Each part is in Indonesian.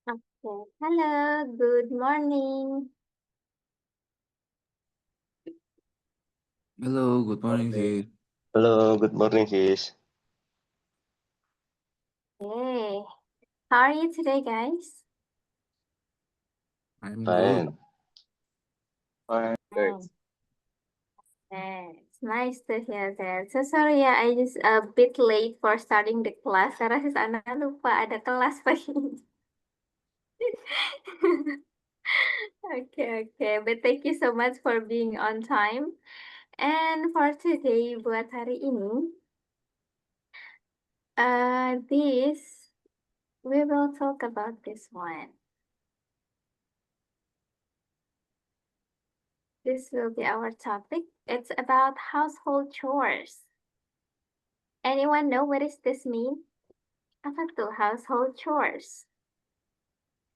Okay. Hello, good morning. Hello, good morning, Morning. sis. Hello, good morning, sis. Hey, how are you today, guys? I'm good. Fine. Fine. Great. Fine. It's nice to hear that. So sorry ya, I just a bit late for starting the class karena sis Ana lupa ada kelas pagi ini. Okay. But thank you so much for being on time. And for today, buat hari ini, we will talk about this one. This will be our topic. It's about household chores. Anyone know what does this mean? Apa tuh household chores?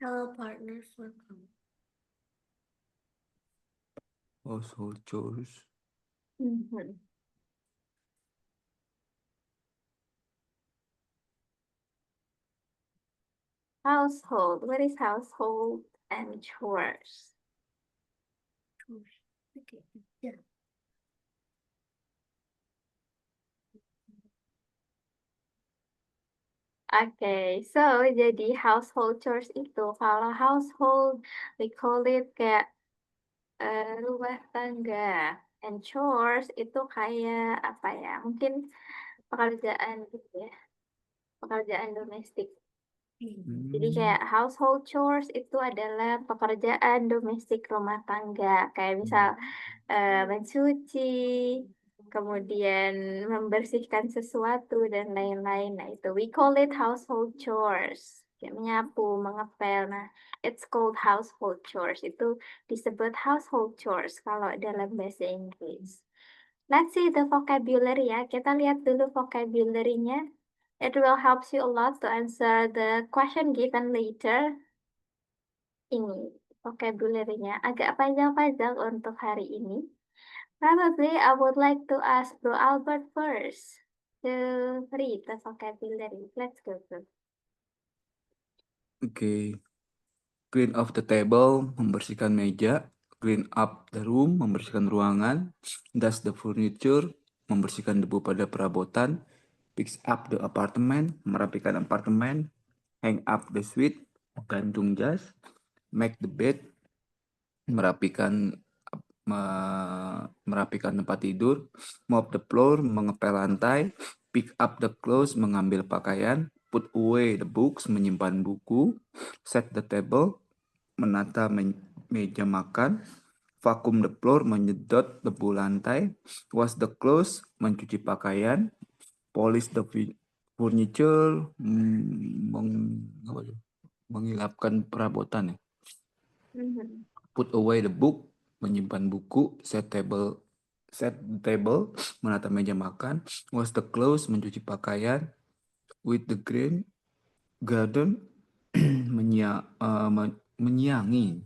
Hello, partner for home. Household chores. Mhm. Household. What is household and chores? Okay. Yeah. Okay, so jadi household chores itu kalau household we call it kayak rumah tangga, and chores itu kayak apa ya? Mungkin pekerjaan gitu ya, pekerjaan domestik. Jadi kayak household chores itu adalah pekerjaan domestik rumah tangga, kayak misal mencuci, kemudian membersihkan sesuatu dan lain-lain. Nah, itu we call it household chores. Kayak menyapu, mengepel. Nah, it's called household chores. Itu disebut household chores kalau dalam bahasa Inggris. Let's see the vocabulary ya. Kita lihat dulu vocabulary-nya. It will help you a lot to answer the question given later. Ini vocabulary-nya agak panjang-panjang untuk hari ini. Probably I would like to ask Bro Albert first to read the vocabulary. Let's go, bro. Oke. Clean off the table, membersihkan meja. Clean up the room, membersihkan ruangan. Dust the furniture, membersihkan debu pada perabotan. Fix up the apartment, merapikan apartemen. Hang up the suite, gantung jas. Make the bed, merapikan tempat tidur. Mop the floor, mengepel lantai. Pick up the clothes, mengambil pakaian. Put away the books, menyimpan buku. Set the table, menata meja makan. Vacuum the floor, menyedot debu lantai. Wash the clothes, mencuci pakaian. Polish the furniture, mengilapkan perabotan ya. Put away the book, menyimpan buku. Set the table, menata meja makan. Wash the clothes, mencuci pakaian. With the garden, menyiangi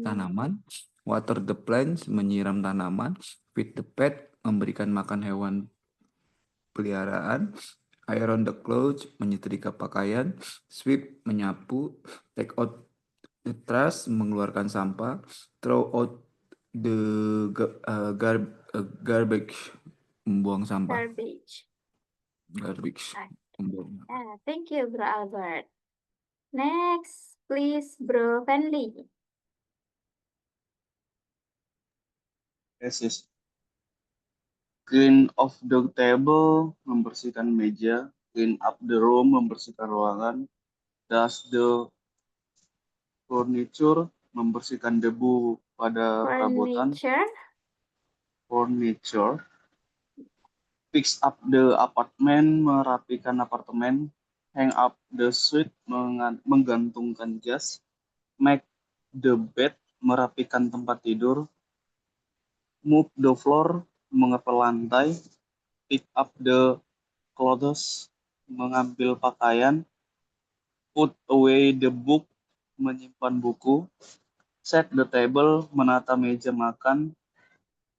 tanaman. Water the plants, menyiram tanaman. Feed the pet, memberikan makan hewan peliharaan. Iron the clothes, menyetrika pakaian. Sweep, menyapu. Take out the trash, mengeluarkan sampah. Throw out the garbage, membuang sampah. Garbage. Thank you, Bro Albert. Next, please, Bro Fenley. Yes. Clean off the table, membersihkan meja. Clean up the room, membersihkan ruangan. Dust the furniture, membersihkan debu pada perabotan. Furniture. Fix up the apartment, merapikan apartemen. Hang up the suite, menggantungkan jas. Make the bed, merapikan tempat tidur. Move the floor, mengepel lantai. Pick up the clothes, mengambil pakaian. Put away the book, menyimpan buku. Set the table, menata meja makan.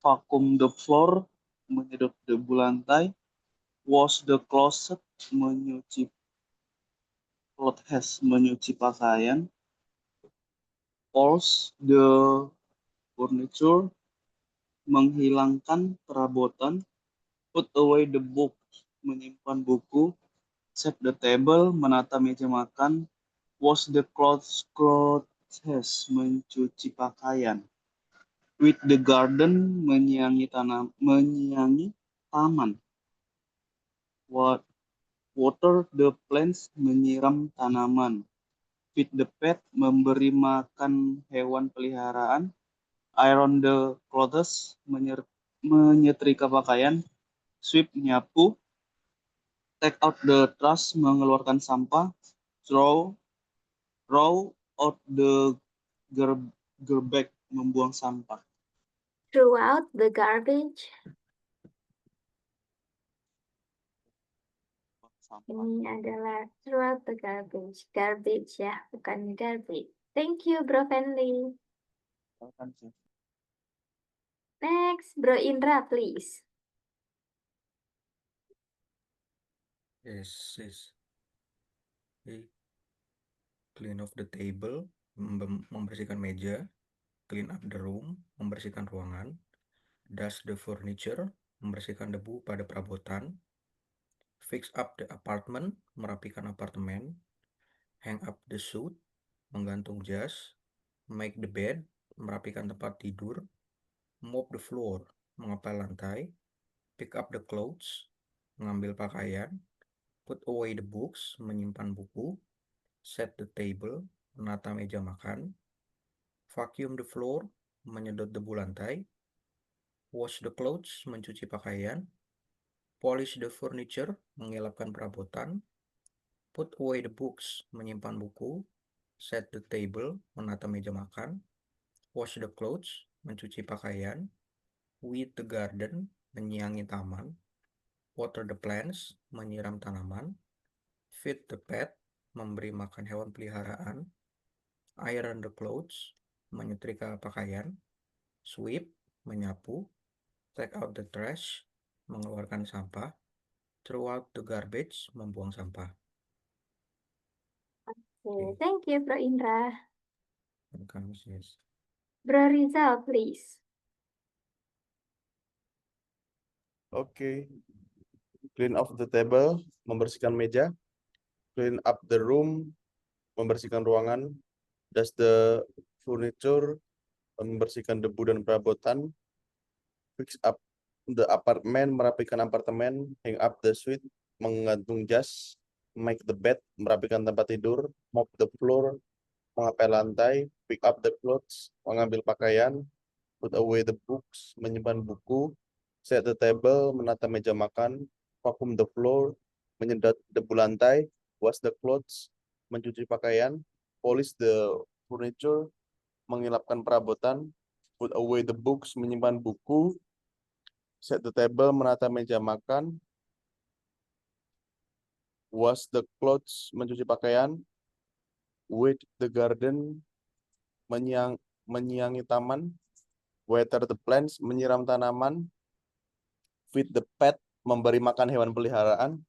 Vacuum the floor, menyedot debu lantai. Wash the closet, mencuci clothes, menyuci pakaian. Pulls the furniture, menghilangkan perabotan. Put away the books, menyimpan buku. Set the table, menata meja makan. Wash the clothes, mencuci pakaian. Weed the garden, menyiangi taman. Water the plants, menyiram tanaman. Feed the pet, memberi makan hewan peliharaan. Iron the clothes, menyetrika pakaian. Sweep, nyapu. Take out the trash, mengeluarkan sampah. Throw out the garbage, membuang sampah. Throw out the garbage. Ini adalah throw out the garbage. Garbage ya, bukan garbage. Thank you, Bro Fenley. Next, Bro Indra, please. Yes, yes. Okay. Clean off the table, membersihkan meja. Clean up the room, membersihkan ruangan. Dust the furniture, membersihkan debu pada perabotan. Fix up the apartment, merapikan apartemen. Hang up the suit, menggantung jas. Make the bed, merapikan tempat tidur. Mop the floor, mengepel lantai. Pick up the clothes, mengambil pakaian. Put away the books, menyimpan buku. Set the table, menata meja makan. Vacuum the floor, menyedot debu lantai. Wash the clothes, mencuci pakaian. Polish the furniture, mengelapkan perabotan. Put away the books, menyimpan buku. Set the table, menata meja makan. Wash the clothes, mencuci pakaian. Weed the garden, menyiangi taman. Water the plants, menyiram tanaman. Feed the pet, memberi makan hewan peliharaan. Iron the clothes, menyetrika pakaian. Sweep, menyapu. Take out the trash, mengeluarkan sampah. Throw out the garbage, membuang sampah. Okay, thank you, Bro Indra. Welcome, sis. Bro Rizal, please. Oke. Clean off the table, membersihkan meja. Clean up the room, membersihkan ruangan. Dust the furniture, membersihkan debu dan perabotan. Fix up the apartment, merapikan apartemen. Hang up the suite, menggantung jas. Make the bed, merapikan tempat tidur. Mop the floor, mengepel lantai. Pick up the clothes, mengambil pakaian. Put away the books, menyimpan buku. Set the table, menata meja makan. Vacuum the floor, menyedot debu lantai. Wash the clothes, mencuci pakaian. Polish the furniture, mengilapkan perabotan. Put away the books, menyimpan buku. Set the table, menata meja makan. Wash the clothes, mencuci pakaian. Weed the garden, menyiangi taman. Water the plants, menyiram tanaman. Feed the pet, memberi makan hewan peliharaan.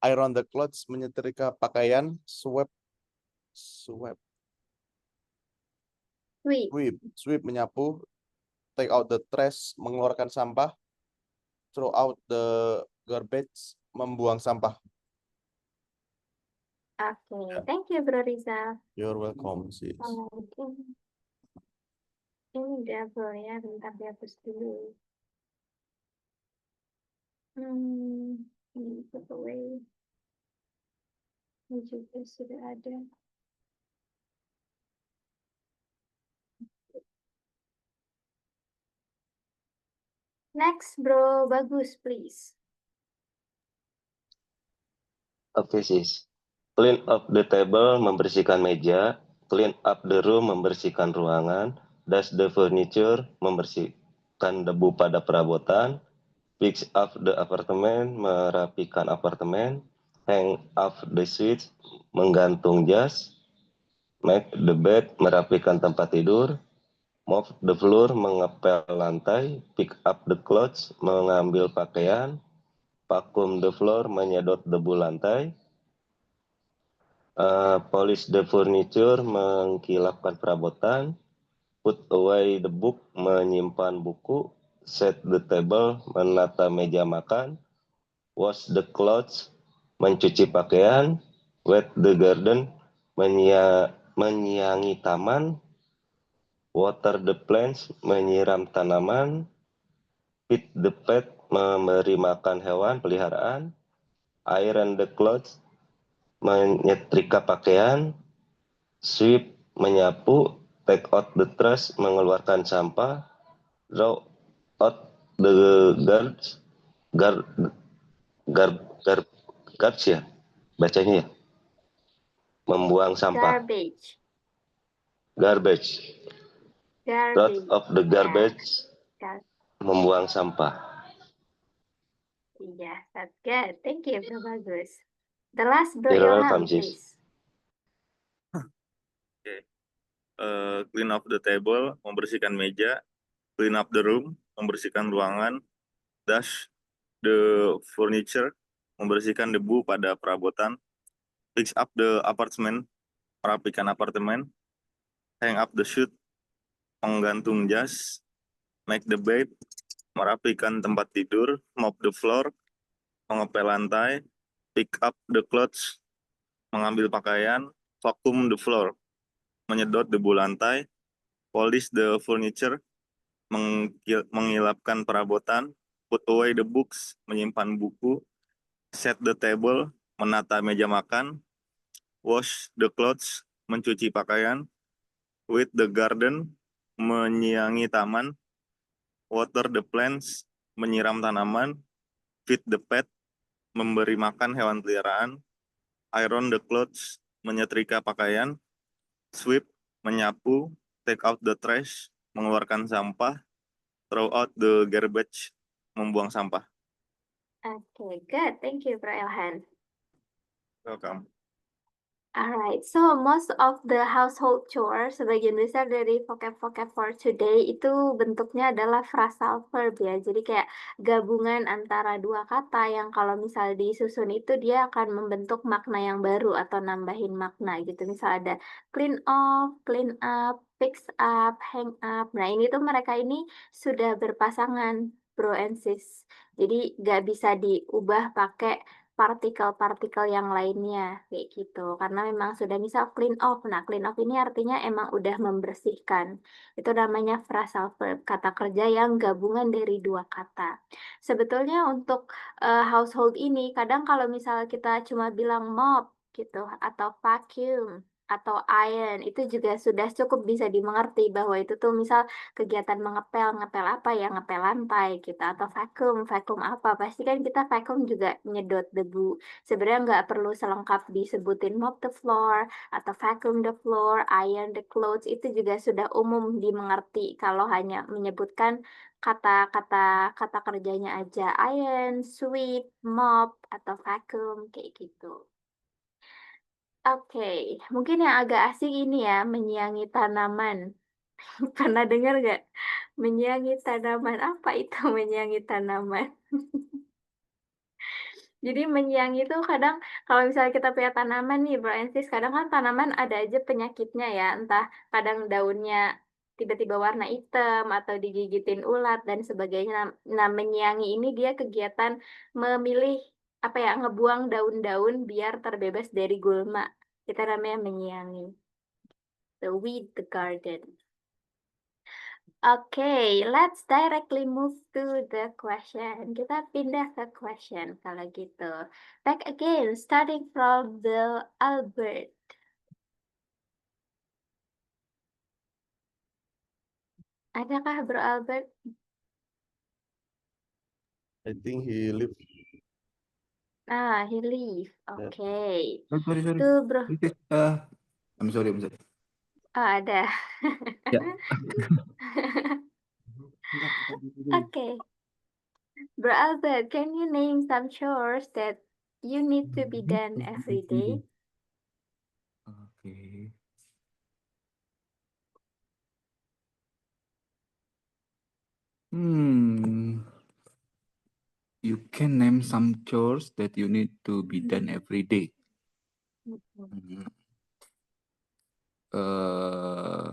Iron the clothes, menyetrika pakaian. Sweep, menyapu. Take out the trash, mengeluarkan sampah. Throw out the garbage, membuang sampah. Okay, thank you, Bro Rizal. You're welcome, sis. Oke. Ini udah Bro ya, bentar dihapus dulu. Ini put away. Ini juga sudah ada. Next, Bro Bagus, please. Oke, sis. Clean up the table, membersihkan meja. Clean up the room, membersihkan ruangan. Dust the furniture, membersihkan debu pada perabotan. Fix up the apartment, merapikan apartemen. Hang up the switch, menggantung jas. Make the bed, merapikan tempat tidur. Mop the floor, mengepel lantai. Pick up the clothes, mengambil pakaian. Vacuum the floor, menyedot debu lantai. Polish the furniture, mengkilapkan perabotan. Put away the book, menyimpan buku. Set the table, menata meja makan. Wash the clothes, mencuci pakaian. Wet the garden, menyiangi taman. Water the plants, menyiram tanaman. Feed the pet, memberi makan hewan peliharaan. Iron the clothes, menyetrika pakaian. Sweep, menyapu. Take out the trash, mengeluarkan sampah. Draw out the garbage ya, bacanya ya, membuang sampah. Garbage. Out of the garbage, Yeah. membuang sampah. Yes, that's good. Thank you, Bro Bagus. The last Bro You're Ilham, welcome, sis. please. Clean up the table, membersihkan meja. Clean up the room, membersihkan ruangan. Dust the furniture, membersihkan debu pada perabotan. Fix up the apartment, merapikan apartemen. Hang up the shoot, menggantung jas. Make the bed, merapikan tempat tidur. Mop the floor, mengepel lantai. Pick up the clothes, mengambil pakaian. Vacuum the floor, menyedot debu lantai. Polish the furniture, mengilapkan perabotan. Put away the books, menyimpan buku. Set the table, menata meja makan. Wash the clothes, mencuci pakaian. Weed the garden, menyiangi taman. Water the plants, menyiram tanaman. Feed the pet, memberi makan hewan peliharaan. Iron the clothes, menyetrika pakaian. Sweep, menyapu. Take out the trash, mengeluarkan sampah. Throw out the garbage, membuang sampah. Okay, good. Thank you, Bro Ilhan. Welcome. Alright, so most of the household chores, sebagian besar dari vocab-vocab for today itu bentuknya adalah phrasal verb ya. Jadi kayak gabungan antara dua kata yang kalau misal disusun itu dia akan membentuk makna yang baru atau nambahin makna gitu. Misal ada clean off, clean up, fix up, hang up. Nah ini tuh mereka ini sudah berpasangan, bro and sis. Jadi gak bisa diubah pakai partikel-partikel yang lainnya kayak gitu karena memang sudah misal clean off. Nah, clean off ini artinya emang udah membersihkan. Itu namanya phrasal verb, kata kerja yang gabungan dari dua kata. Sebetulnya untuk household ini kadang kalau misal kita cuma bilang mop gitu atau vacuum atau iron itu juga sudah cukup bisa dimengerti bahwa itu tuh misal kegiatan ngepel apa ya, ngepel lantai gitu atau vacuum apa, pasti kan kita vacuum juga nyedot debu. Sebenarnya nggak perlu selengkap disebutin mop the floor atau vacuum the floor, iron the clothes, itu juga sudah umum dimengerti kalau hanya menyebutkan kata kerjanya aja, iron, sweep, mop atau vacuum kayak gitu. Oke, mungkin yang agak asing ini ya, menyiangi tanaman. Pernah dengar nggak? Menyiangi tanaman. Apa itu menyiangi tanaman? Jadi menyiangi itu kadang kalau misalnya kita punya tanaman nih, Bro and Sis, kadang kan tanaman ada aja penyakitnya ya. Entah kadang daunnya tiba-tiba warna hitam atau digigitin ulat dan sebagainya. Nah, menyiangi ini dia kegiatan memilih apa ya, ngebuang daun-daun biar terbebas dari gulma. Kita namanya menyiangi. The weed the garden. Okay, let's directly move to the question. Kita pindah ke question kalau gitu. Back again, starting from Bill Albert. Adakah Bro Albert? I think he lived. Ah, he leave. Okay. Sorry. Tuh Bro. I'm sorry. Oh, ada. Ya. Okay. Bro Albert, can you name some chores that you need to be done every day? Okay. You can name some chores that you need to be done every day. Mhm. Eh,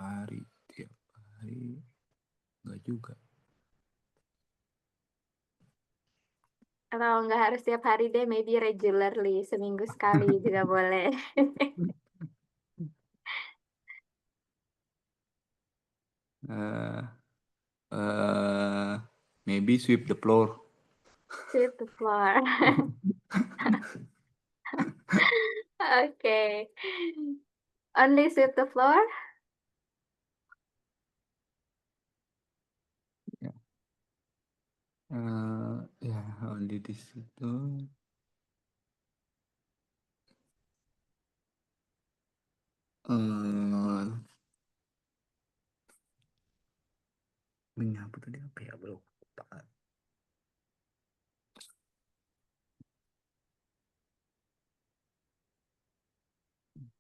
hari tiap hari enggak juga. Kalau nggak harus tiap hari deh, maybe regularly, seminggu sekali juga boleh. Eh, maybe sweep the floor. Sweep the floor. Okay. Only sweep the floor? Ya, only di situ. Menyapu tadi apa ya, bro?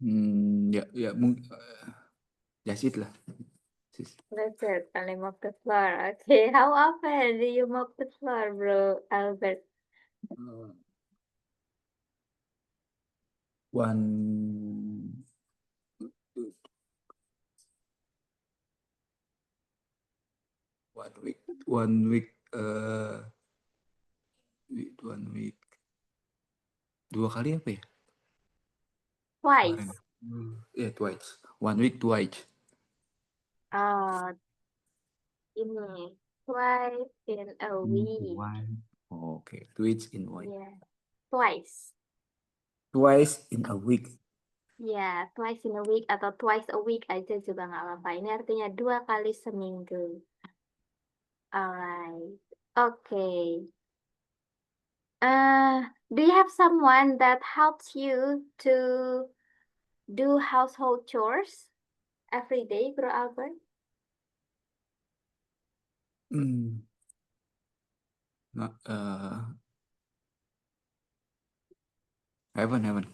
Ya mungkin just it lah. Sis. That's it, only mop the floor. Okay, how often do you mop the floor, bro Albert? One week, 1 week, 1 week. 2 kali apa ya? Kemarin. Twice. Twice. 1 week twice. Oh, ini twice in a week. Okay, twice in a week. Yeah, twice. Twice in a week. Ya, twice in a week atau twice a week aja juga nggak apa-apa. Ini artinya 2 kali seminggu. Alright. Okay. Do you have someone that helps you to do household chores every day, Bro Albert? Nah, haven't.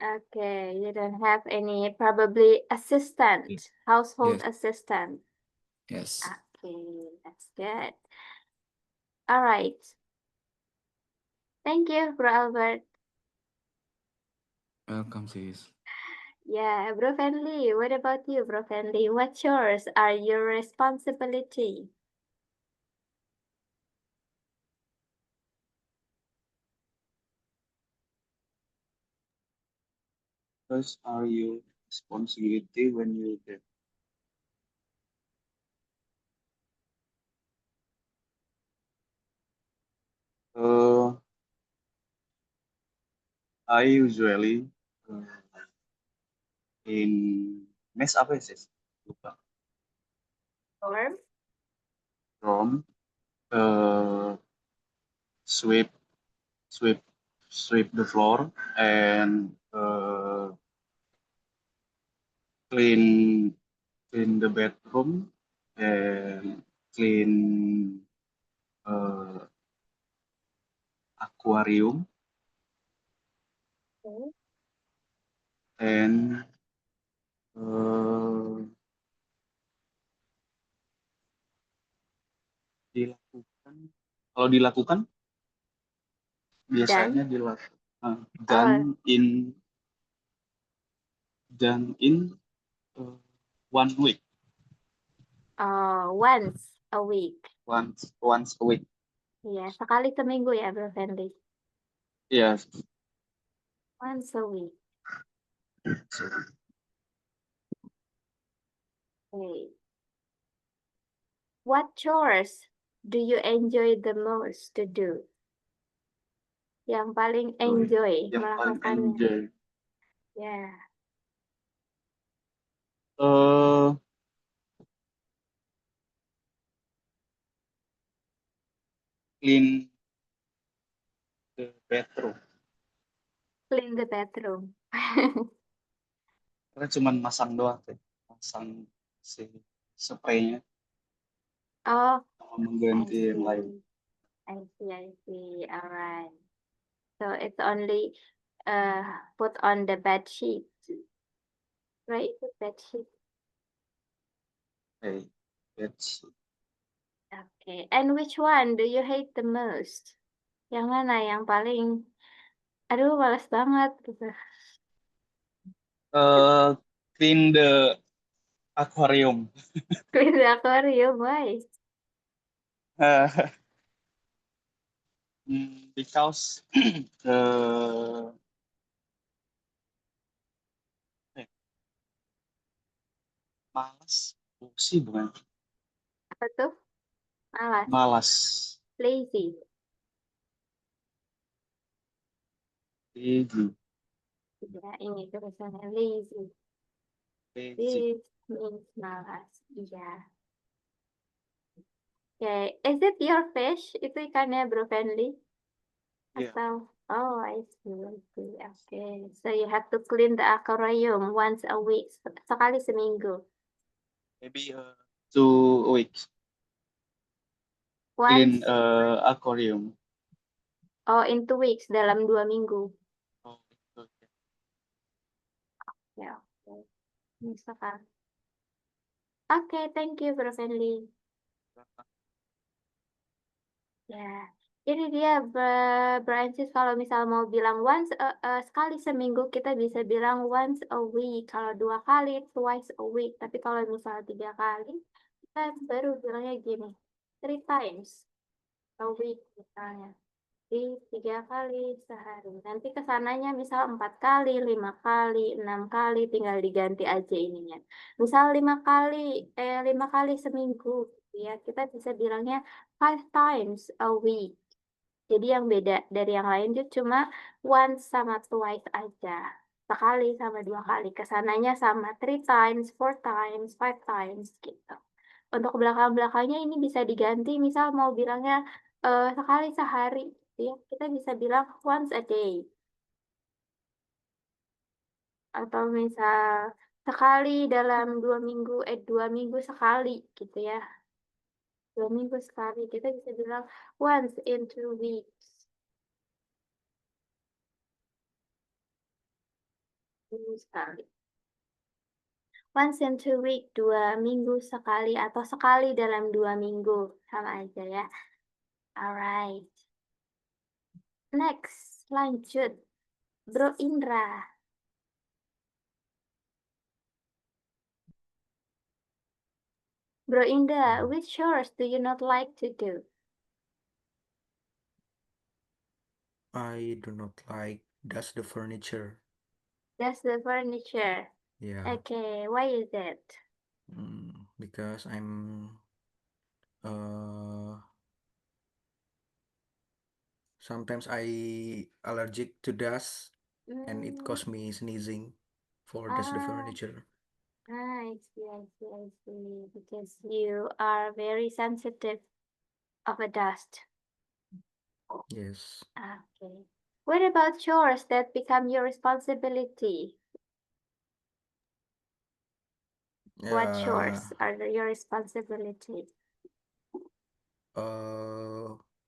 Okay, you don't have any probably assistant, Yes. household Yes. assistant. Yes. Okay, that's good. All right. Thank you, Bro Albert. Welcome, sis. Yeah, Bro Fenley, what about you, Bro Fenley? What chores are your responsibility? Those are your responsibility when you get. I usually in mes apa ya sis? Lupa. Or From sweep the floor and clean the bedroom and clean aquarium okay. and dilakukan kalau dilakukan biasanya dilakukan done in 1 week. Once a week. Once a week. Ya, sekali seminggu ya, Bro Fenley. Yes. Once a week. Okay. What chores do you enjoy the most to do? Yang paling enjoy Yang paling melakukannya. enjoy. Yeah. Clean the bedroom. Clean the bedroom. Karena cuma masang doang tuh. Masang si spraynya Oh, sama mengganti yang lain. I see. All right. So it's only put on the bed sheet, right? The bed sheet. Okay. That's Okay. And which one do you hate the most? Yang mana yang paling, aduh males banget gitu. Clean the aquarium. Clean the aquarium, why? Because malas, sih bukan Apa tuh? Malas. malas. Lazy. Lazy. Ya, ini tulisannya lazy. Lazy. This means malas. Iya. Oke, is it your fish? Itu ikannya Bro Fenly? Yeah. Atau, oh, I see, I see. Okay, so you have to clean the aquarium once a week, sekali seminggu. Maybe 2 weeks. Clean Once, aquarium. oh, in 2 weeks, dalam 2 minggu. Oh, okay. Ya, oke. Misalkan. Oke, thank you, Bro Fenly. Ya, ini dia Brancis kalau misal mau bilang once sekali seminggu kita bisa bilang once a week. Kalau 2 kali twice a week. Tapi kalau misal 3 kali kita baru bilangnya gini, 3 times a week misalnya. Di 3 kali sehari. Nanti kesananya misal 4 kali, 5 kali, 6 kali, tinggal diganti aja ininya. Misal 5 kali seminggu, ya kita bisa bilangnya 5 times a week. Jadi yang beda dari yang lain itu cuma once sama twice aja. Sekali sama 2 kali. Kesananya sama 3 times, 4 times, 5 times gitu. Untuk belakang-belakangnya ini bisa diganti, misal mau bilangnya sekali sehari, ya kita bisa bilang once a day. Atau misal sekali dalam 2 minggu, 2 minggu sekali gitu ya. 2 minggu sekali, kita bisa bilang once in 2 weeks. Minggu sekali. Once in 2 week, 2 minggu sekali atau sekali dalam 2 minggu. Sama aja ya. Alright. Next, lanjut. Bro Indra. Bro Indra, which chores do you not like to do? I do not like dust the furniture. That's the furniture. Yeah, Okay, why is that? because I'm sometimes I allergic to dust and it Mm, cause me sneezing for dust the ah, furniture. I see, I see, I see. Because you are very sensitive of a dust. Yes. Okay. What about chores that become your responsibility? What chores are your responsibility?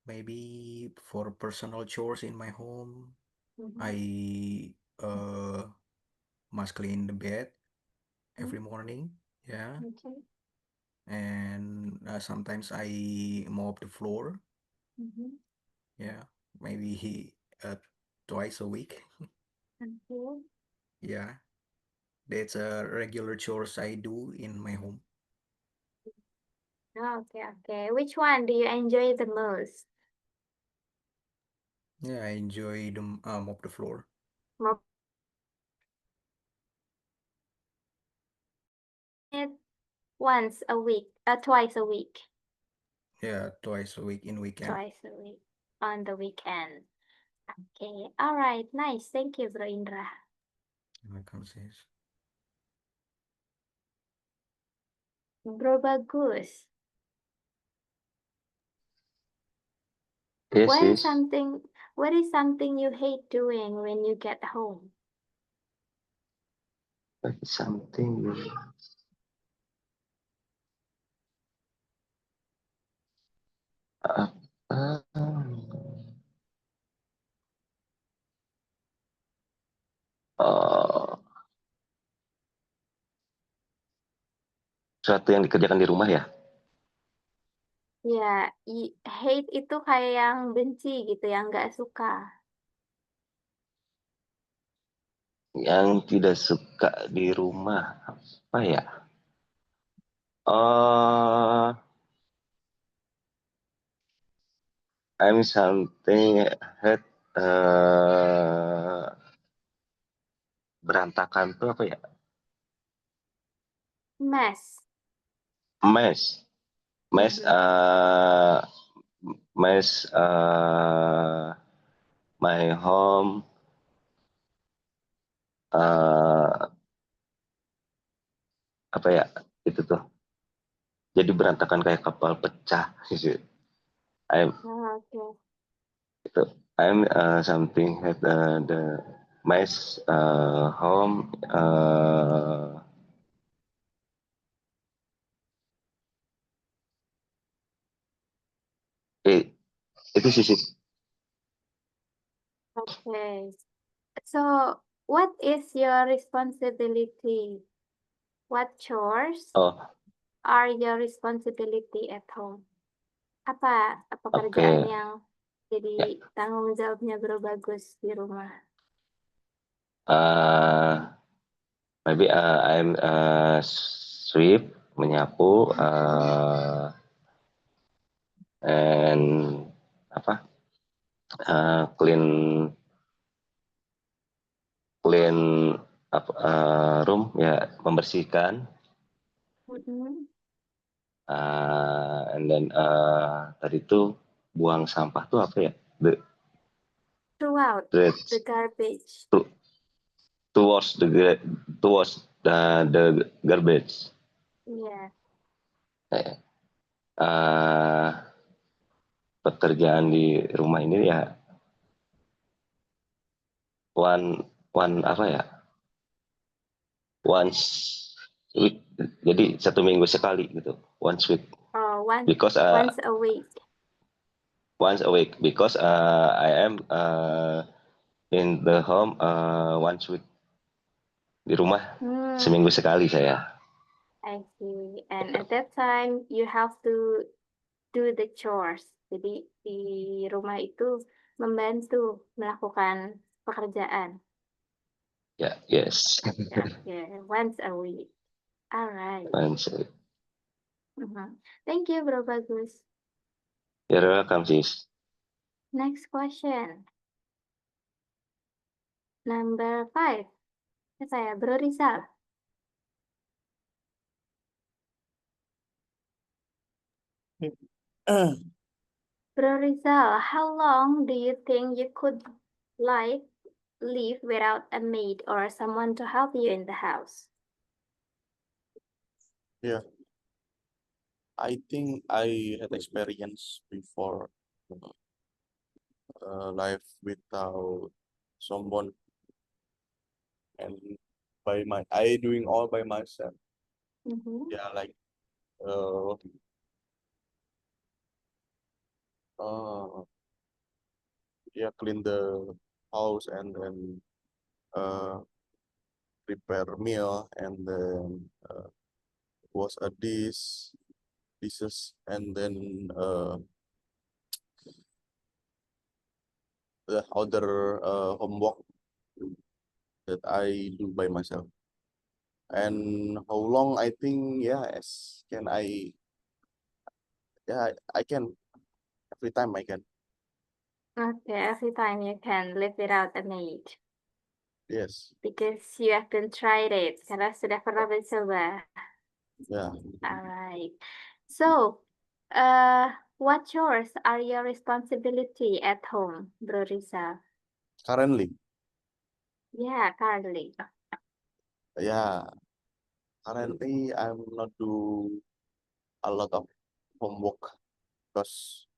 Maybe for personal chores in my home, Mhm. I must clean the bed every morning. Yeah, Okay. and sometimes I mop the floor. Mhm. Yeah, maybe twice a week. Okay. Yeah, that's a regular chores I do in my home. Okay, okay. Which one do you enjoy the most? Yeah, I enjoy the mop the floor. Mop it once a week, twice a week. Yeah, twice a week in weekend. Twice a week on the weekend. Okay, all right, nice. Thank you, Bro Indra. Welcome, sis. Bro Bagus. Yes, What is sis. something you hate doing when you get home? Something. Sesuatu yang dikerjakan di rumah ya? Ya, hate itu kayak yang benci gitu, yang nggak suka. Yang tidak suka di rumah apa ya? Oh, I'm something hate berantakan tuh apa ya? Mess. Mess. Mess mess my home apa ya? Itu tuh. Jadi berantakan kayak kapal pecah gitu. I'm Oke. itu I'm something hate the mess home itu sih. Okay. So, what is your responsibility? What chores Oh, are your responsibility at home? Apa oke. pekerjaan yang jadi tanggung jawabnya Bro Bagus di rumah? Maybe I'm sweep, menyapu, and apa? Clean room ya, membersihkan. Mhm. And then tadi tuh buang sampah tuh apa ya? Throughout The the garbage. towards the garbage. Iya. Pekerjaan di rumah ini ya one apa ya? Once week. Jadi 1 minggu sekali gitu. Once week. Oh, Because once a week. once a week because I am in the home once week. Di rumah seminggu sekali saya. I see. And at that time you have to do the chores. Jadi di rumah itu membantu melakukan pekerjaan. Ya, yes. Yeah, once a week. All right. Once a week. Thank you, Bro Bagus. You're welcome, sis. Next question. Number 5. Saya, Bro Rizal. Bro Rizal, how long do you think you could live without a maid or someone to help you in the house? Yeah. I think I had experience before life without someone, and I doing all by myself. Yeah, like clean the house and then prepare meal and then wash dishes and then the other homework that I do by myself. And how long? I think I can every time I can. Okay, every time you can live without a maid. Yes. Because you haven't tried it, karena sudah pernah mencoba. Yeah. Alright. So, what chores are your responsibility at home, Bro Rizal? Currently. Yeah, currently. Yeah. Currently, I'm not do a lot of homework because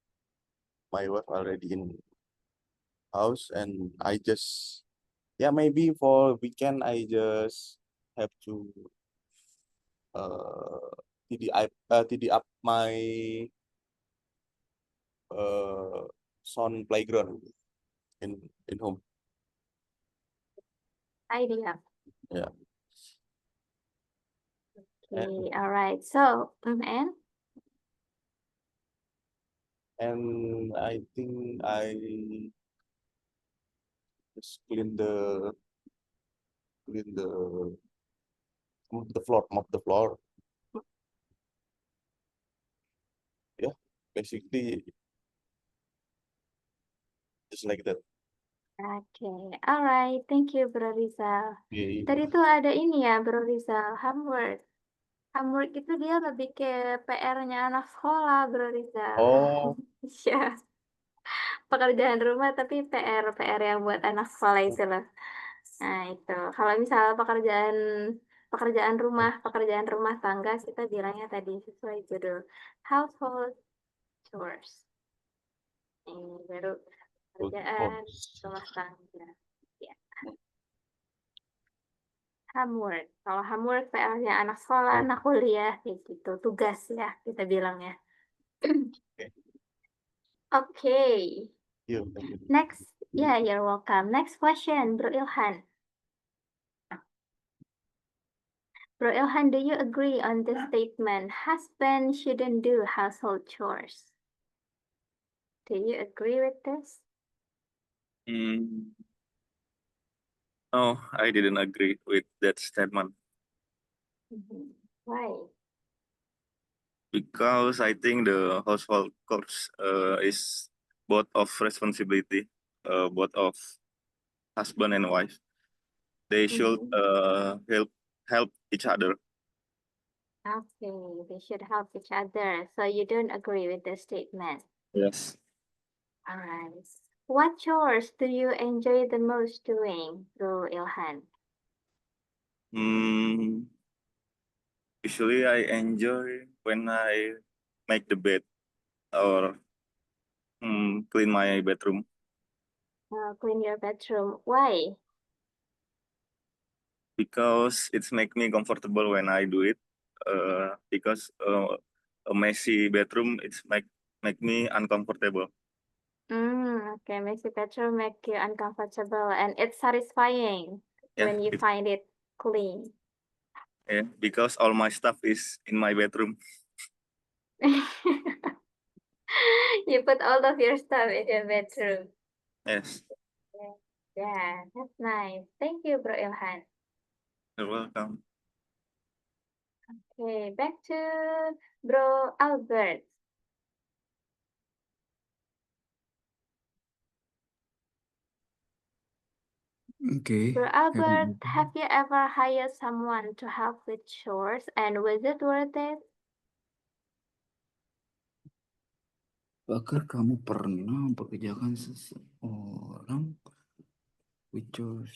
my wife already in house and I just maybe for weekend I just have to tidy up my son playground in home. Idea. Yeah. Okay, all right. So, and And I think I just clean the mop the floor. Yeah, basically just like that. Okay, alright. Thank you, Bro Rizal. Okay. Tadi tuh ada ini ya, Bro Rizal, homework. Homework itu dia lebih ke PR-nya anak sekolah, Bro Rizal. Oh, Iya, pekerjaan rumah tapi PR yang buat anak sekolah itu loh. Nah, itu. Kalau misalnya pekerjaan rumah tangga kita bilangnya tadi sesuai judul household chores. Ini baru pekerjaan rumah tangga. Ya. Homework. Kalau homework PR-nya anak sekolah, anak kuliah, kayak gitu. Tugas ya, kita bilangnya. Okay. yeah, thank you. Next. Yeah, you're welcome. Next question, Bro Ilhan. Bro Ilhan, do you agree on the statement, husband shouldn't do household chores? Do you agree with this? No, I didn't agree with that statement Why? because I think the household chores is both of responsibility, both of husband and wife. They should help each other. Okay, they should help each other. So you don't agree with the statement. Yes. All right. What chores do you enjoy the most doing, Bro Ilhan? Usually I enjoy when I make the bed or clean my bedroom Clean your bedroom. Why? because it's make me comfortable when I do it. Because a messy bedroom it's make me uncomfortable. Okay, messy bedroom make you uncomfortable and it's satisfying when you find it clean. Yeah, because all my stuff is in my bedroom. You put all of your stuff in your bedroom. Yes, Yeah, that's nice. Thank you, Bro Ilhan. you're welcome. Okay, back to Bro Albert. Okay. Bro Albert, have you ever hired someone to help with chores and was it worth it? Apakah kamu pernah mempekerjakan seseorang with chores?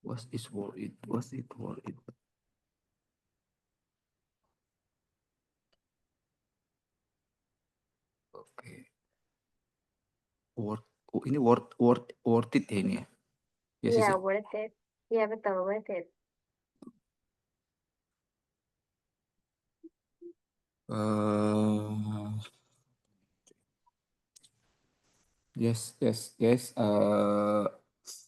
Was it worth it? Was it worth it? Oke. Ini worth it ya ini ya? Yes, is Yeah, it? worth it. Yeah, betul, worth it. Yes.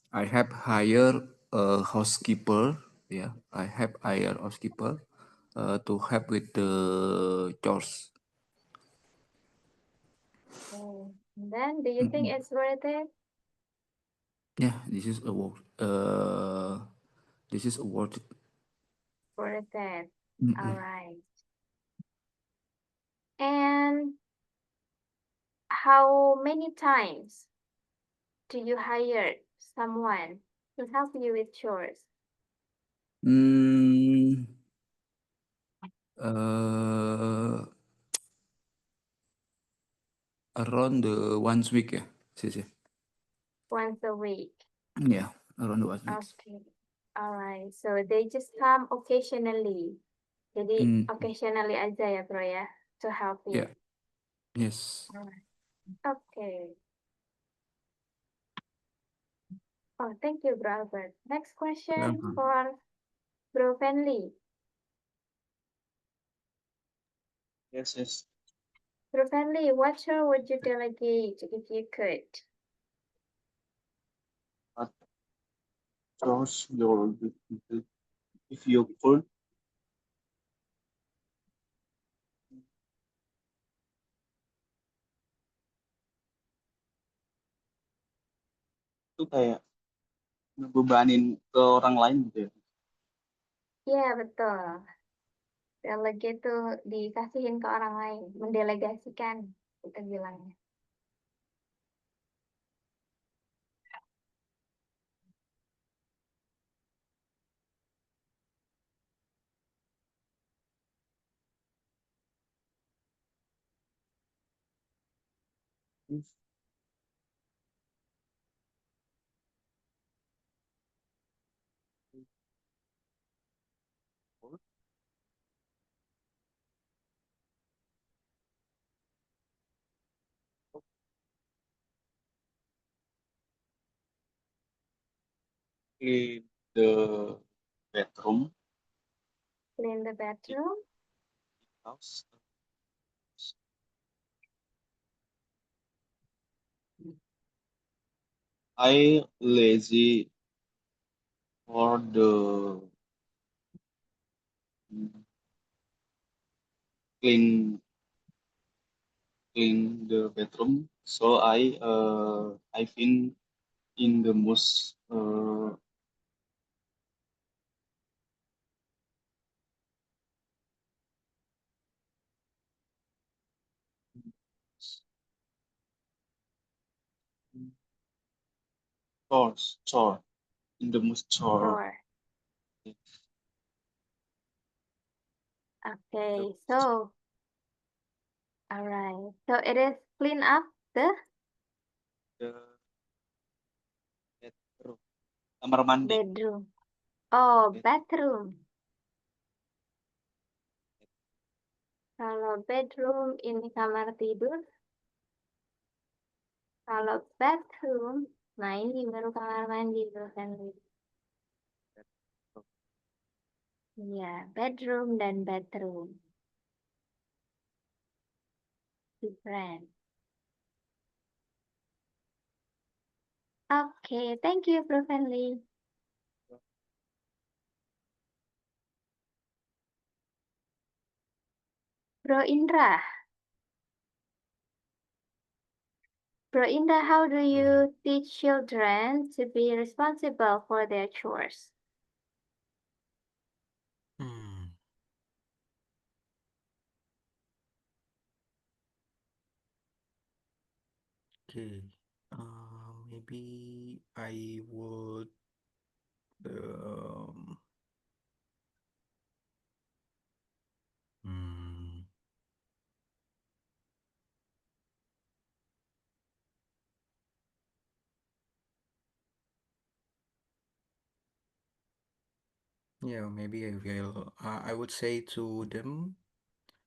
I have hired a housekeeper. Yeah, I have hired housekeeper to help with the chores. And then, do you think it's worth it? Yeah, this is a worth. This is a worth it. Worth it. All right. And how many times do you hire someone to help you with chores? Around the once week ya, sih. Once a week. Yeah, around the once week. Okay. All right. So they just come occasionally. Jadi occasionally aja ya, Bro ya, to help you. Yeah. Yes. All right. Okay. Oh, thank you, Bro Albert. Next question for Bro Fenley. Yes. Bro Fenley, what chore would you delegate if you could? What chores if you could? itu kayak ngebebanin ke orang lain gitu ya. Iya, betul. Delegate tuh dikasihin ke orang lain, mendelegasikan, kita bilangnya. In the bedroom Clean the bathroom. house. I lazy for the clean the bedroom. So I've been in the most chore in the most chore. Sure. Okay, so all right. So it is clean up the The bedroom. Kamar mandi. bedroom. Oh, bathroom. Kalau bedroom ini kamar tidur. Kalau bathroom, nah ini baru kamar mandi tuh kan. Iya, bedroom dan bathroom. Different. Okay, thank you, Prof. Henry. Bro Indra. Bro Indra, how do you teach children to be responsible for their chores? Okay. Maybe I would maybe I will. I would say to them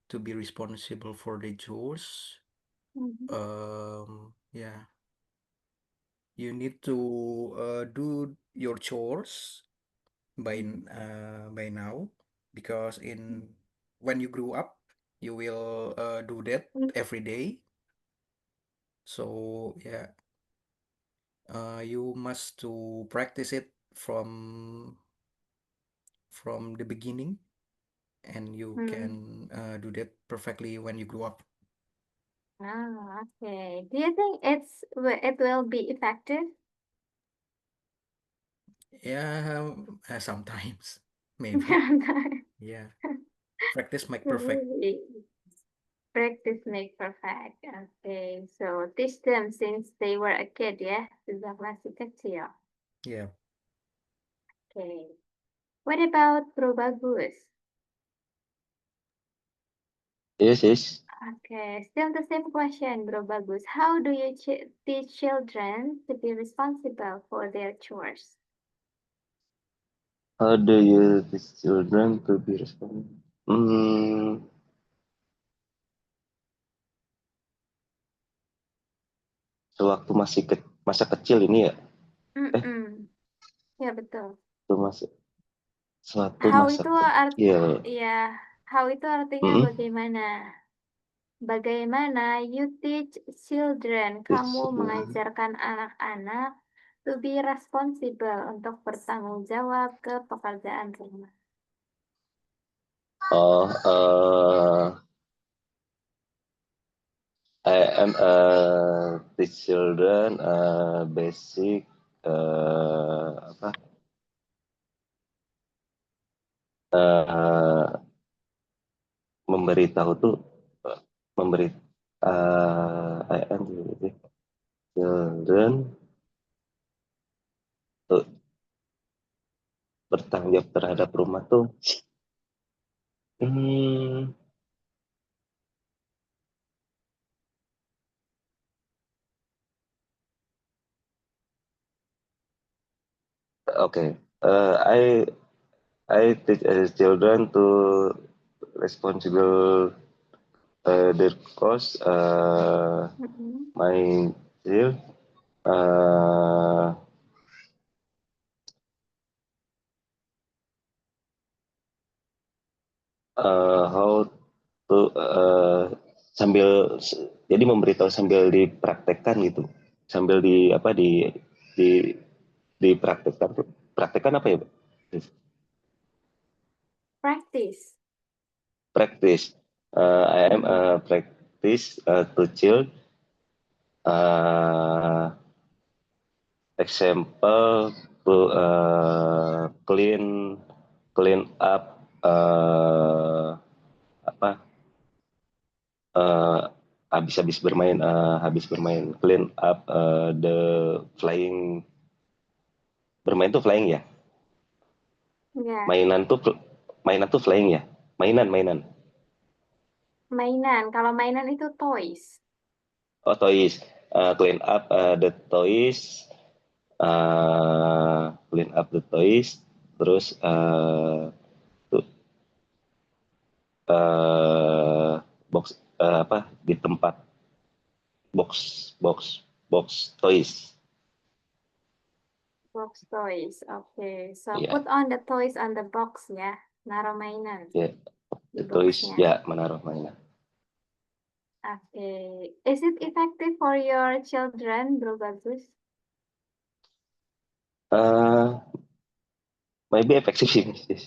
to be responsible for their chores. Yeah, you need to do your chores by now, because when you grow up, you will do that every day. So yeah, you must to practice it from the beginning, and you can do that perfectly when you grow up. Oh, okay. Do you think it will be effective? Yeah, sometimes maybe. Yeah, practice make perfect. Practice make perfect. Okay, so teach them since they were a kid ya, sejak masih kecil. Yeah. Okay. What about Bro Bagus? Yes. Okay, still the same question, Bro Bagus. How do you teach children to be responsible for their chores? How do you teach children to be responsible? Sewaktu masa kecil ini ya. Ya betul. Itu suatu How masa itu kecil. ya, how itu artinya bagaimana? Bagaimana you teach children, kamu mengajarkan anak-anak to be responsible, untuk bertanggung jawab ke pekerjaan rumah. I am teach children basic apa eh, memberitahu tuh memberi children tuh bertanggung jawab terhadap rumah tuh okay. I teach children to responsible their cost. My child how to sambil jadi memberitahu sambil dipraktekkan gitu, sambil dipraktekkan apa ya, Pak? Practice. Practice. I am practice to child. Example to clean up habis bermain clean up the flying, bermain tuh flying ya, Ya, mainan tuh flying ya, mainan mainan. Kalau mainan itu toys. toys. Clean up the toys, clean up the toys, terus box di tempat box toys. Box toys. Okay. So Yeah. put on the toys on the box ya. Naruh mainan Yeah. di The toys boxnya. ya, menaruh mainan. Okay. Is it effective for your children, Bro Bagus? Maybe effective. Effective.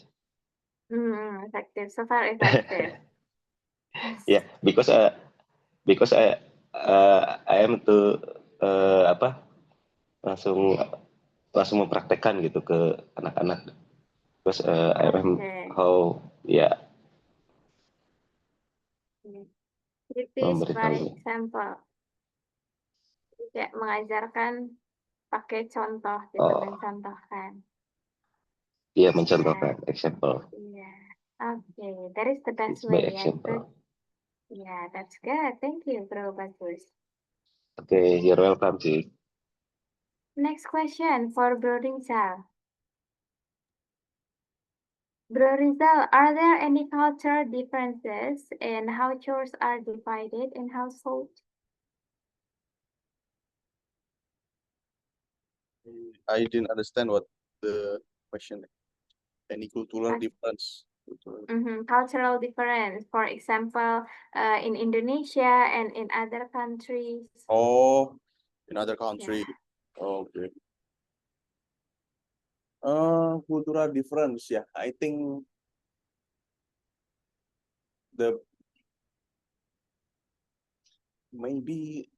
So far effective. Yeah, because I am to langsung mempraktekkan gitu ke anak-anak. Terus I am Okay. how ya It is by memberitahunya. example. Kayak mengajarkan pakai contoh gitu, mencontohkan. Iya, mencontohkan example. Yeah. Okay, that is the best It's by way. example. Yeah, that's good. Thank you, Bro Bagus. Okay, you're welcome, Ci. Next question for Bro Rizal. Bro Rizal, are there any cultural differences in how chores are divided in household? I didn't understand what the question. Any cultural difference? Cultural difference, for example, in Indonesia and in other countries. Oh, in other country. Okay. Cultural difference, yeah. I think maybe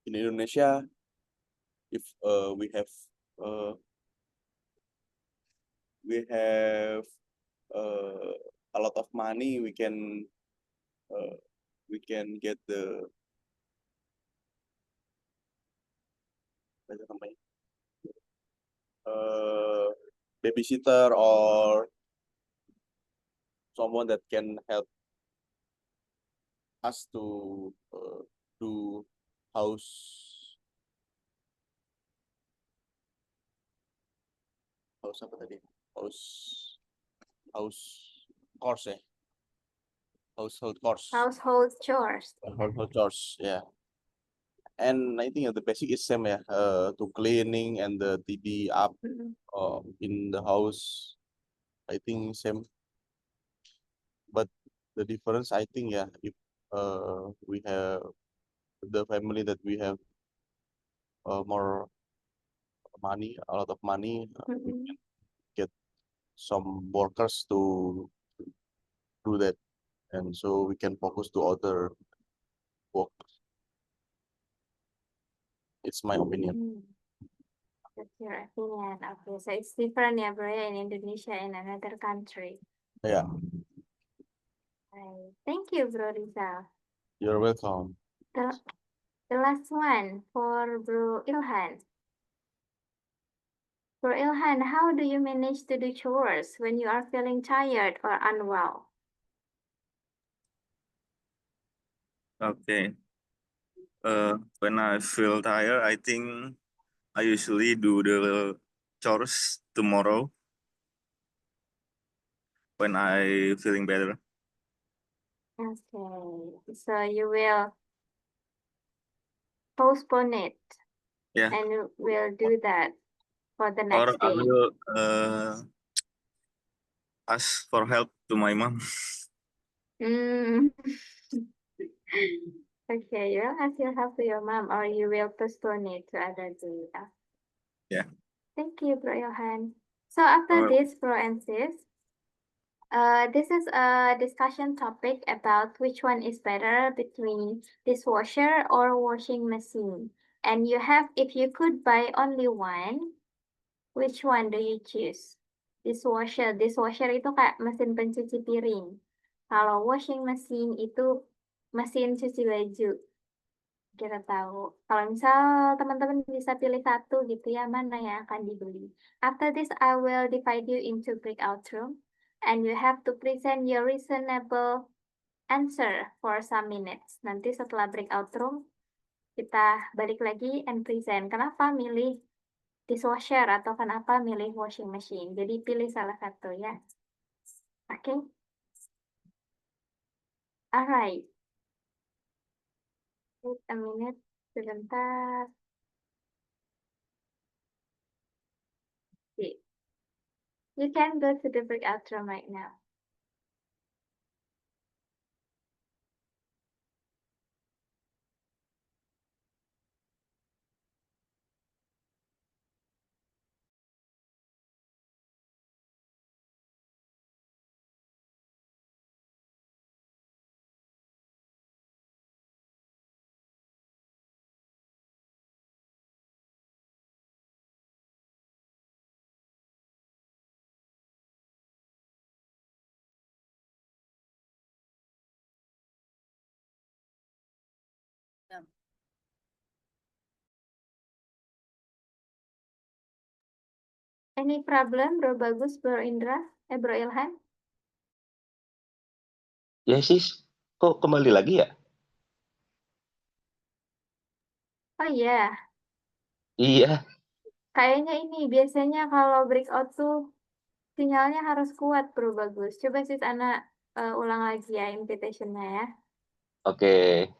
in Indonesia, if we have a lot of money, we can get the babysitter or someone that can help us to do house apa tadi? House chores ya. Household chores. Household chores. Household chores, yeah. And I think the basic is same ya, to cleaning and the tidy up in the house. I think same. But the difference, I think, yeah, if we have the family that we have more money, a lot of money, we can get some workers to do that, and so we can focus to other work. It's my opinion. That's your opinion. Okay, so it's different ya, bro, ya, in Indonesia and another country. Yeah, Right. Thank you, Bro Rizal. you're welcome. The last one for Bro Ilhan. Bro Ilhan, how do you manage to do chores when you are feeling tired or unwell? Okay. When I feel tired, I think I usually do the chores tomorrow when I feeling better. Okay, so you will postpone it Yeah. and you will do that for the Or next I day. will ask for help to my mom. Mm. Okay, you will ask your help to your mom or you will postpone it to other day. Yeah. Thank you, Bro Johan. So after Or this, Bro and Sis, this is a discussion topic about which one is better between dishwasher or washing machine. And you have, if you could buy only one, which one do you choose? Dishwasher. Dishwasher itu kayak mesin pencuci piring. Kalau washing machine itu mesin cuci baju. Kita tahu. Kalau misal teman-teman bisa pilih satu gitu ya, mana yang akan dibeli. After this, I will divide you into breakout room. And you have to present your reasonable answer for some minutes. Nanti setelah breakout room, kita balik lagi and present. Kenapa milih dishwasher atau kenapa milih washing machine? Jadi pilih salah satu ya. Oke? Alright. Wait a minute. Sebentar. Okay. You can go to the breakout room right now. Any problem, Bro Bagus, Bro Indra, Bro Ilhan? Ya sis, kok kembali lagi ya? Oh iya, Iya, kayaknya ini biasanya kalau breakout tuh sinyalnya harus kuat, Bro Bagus. Coba sis anak ulang lagi ya invitation-nya ya. oke.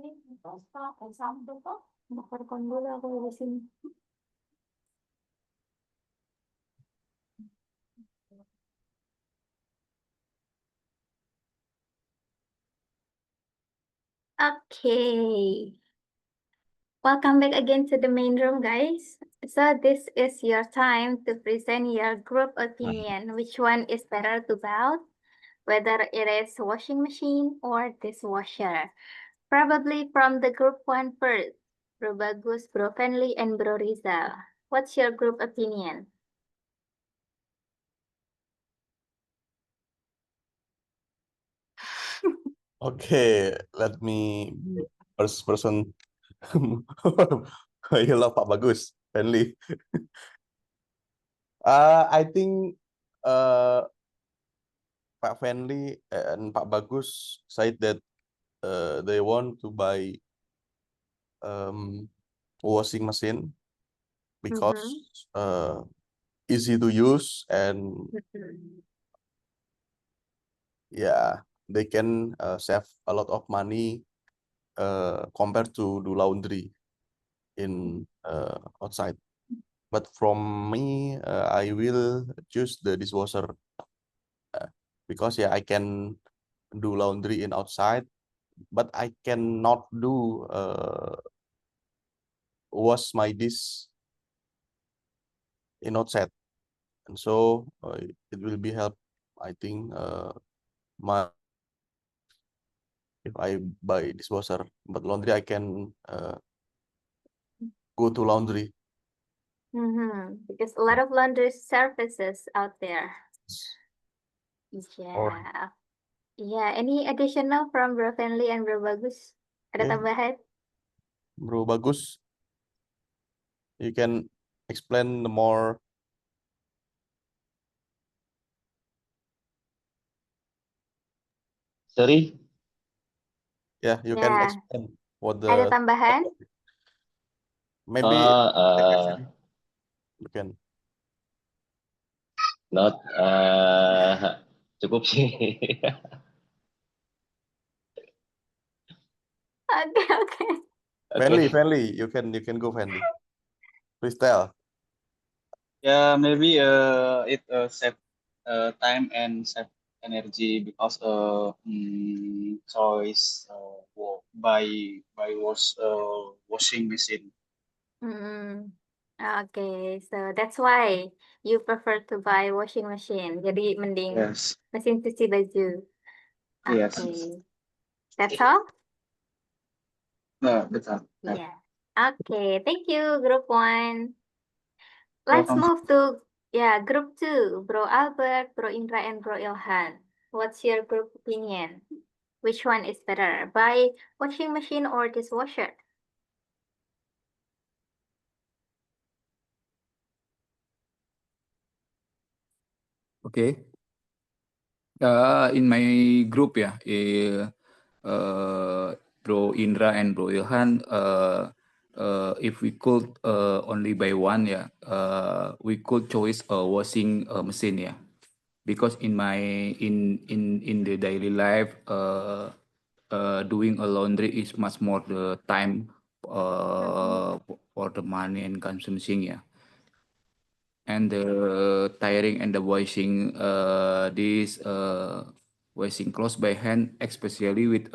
Bakar dulu aku di sini. Okay. Welcome back again to the main room, guys. So this is your time to present your group opinion. Which one is better to buy? Whether it is washing machine or dishwasher. Probably from the group one first. Bro Bagus, Bro Fenly, and Bro Rizal. What's your group opinion? Okay, let me be first person. You love Pak Bagus, Fenly. I think Pak Fenly and Pak Bagus said that they want to buy washing machine because easy to use and yeah, they can save a lot of money compared to do laundry in outside. But from me, I will choose the dishwasher because yeah, I can do laundry in outside, but I cannot do wash my dish in outside, and so it will be help. I think my if I buy dishwasher, but laundry I can go to laundry. Because a lot of laundry services out there. Or Yeah. Yeah. Any additional from Bro Fenly and Bro Bagus? Ada Okay. tambahan? Bro Bagus, you can explain the more. Sorry, Yeah, you can Yeah. explain what Ada the tambahan? maybe you can. not cukup sih. Okay, okay. Fenly, you can go Fenly. Please tell. Yeah, maybe it save time and save energy because choice washing machine. Okay, so that's why you prefer to buy washing machine. Jadi mending Yes. mesin cuci baju. Yes. Okay. That's all? No, betul. Yeah. Okay, thank you, group one. Let's Welcome. move to group two, Bro Albert, Bro Indra, and Bro Ilhan. What's your group opinion? Which one is better, buy washing machine or dishwasher? Okay. In my group ya, Bro Indra and Bro Ilhan, if we could only buy one, we could choose a washing machine, because in the daily life, doing a laundry is much more the time for the money and consumption, and the tiring and the washing this washing clothes by hand, especially with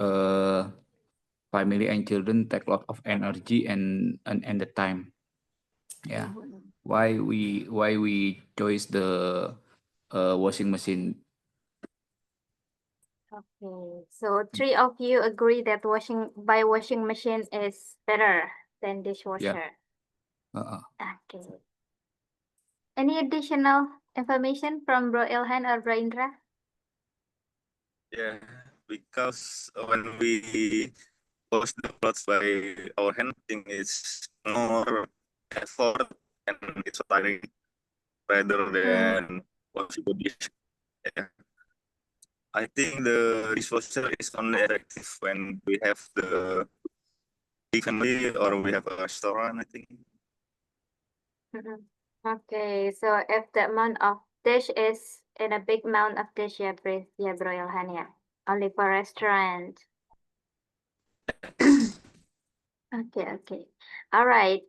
family and children, take a lot of energy and the time. Yeah. Why we choose the washing machine? Okay, so three of you agree that washing machine is better than dishwasher. Okay. Any additional information from Bro Ilhan or Bro Indra? Yeah, because when we wash the clothes by our hand, I think it's more effort and it's tiring rather than washing the dish. Yeah. I think the dishwasher is only effective when we have the big family or we have a restaurant, I think. Okay, so if the amount of dish is in a big amount of dish, Bro Ilhan, only for restaurant. Okay. All right.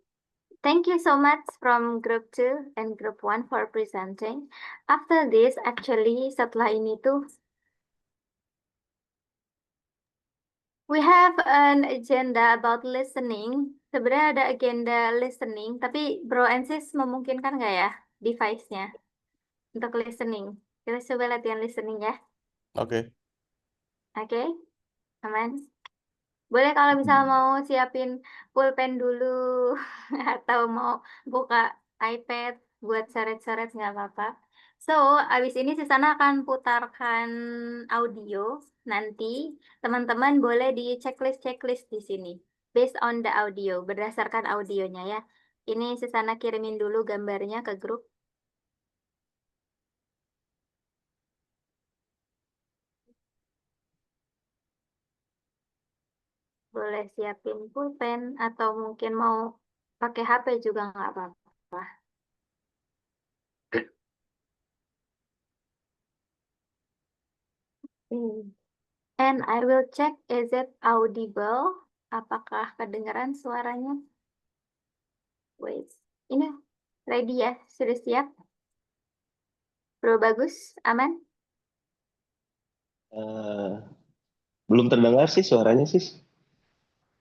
Thank you so much from group 2 and group 1 for presenting. After this, actually setelah ini tuh we have an agenda about listening. Sebenarnya ada agenda listening, tapi Bro and Sis memungkinkan nggak ya device-nya untuk listening? Kita coba latihan listening ya. Oke. Oke? Aman? Boleh kalau misal mau siapin pulpen dulu atau mau buka iPad buat coret-coret nggak apa-apa. So, abis ini Susana akan putarkan audio. Nanti teman-teman boleh di checklist di sini. Based on the audio, berdasarkan audionya ya. Ini Susana kirimin dulu gambarnya ke grup. Boleh siapin pulpen atau mungkin mau pakai HP juga nggak apa-apa. And I will check, is it audible? Apakah kedengaran suaranya? Wait, ini ready ya? Sudah siap? Bro Bagus, aman? Belum terdengar sih suaranya sis.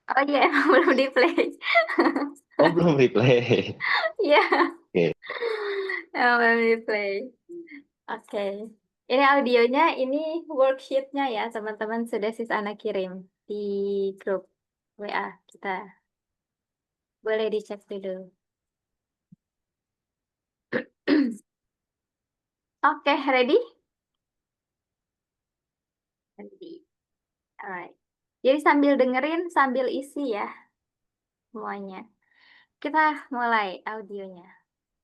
Oh iya, emang belum di play. Oh belum replay. Iya, Oke. emang belum di play. Oke. Ini audionya, ini worksheet-nya ya, teman-teman sudah Susana kirim di grup WA kita. Boleh dicek dulu. Oke, ready? Ready. Alright. Jadi sambil dengerin, sambil isi ya semuanya. Kita mulai audionya.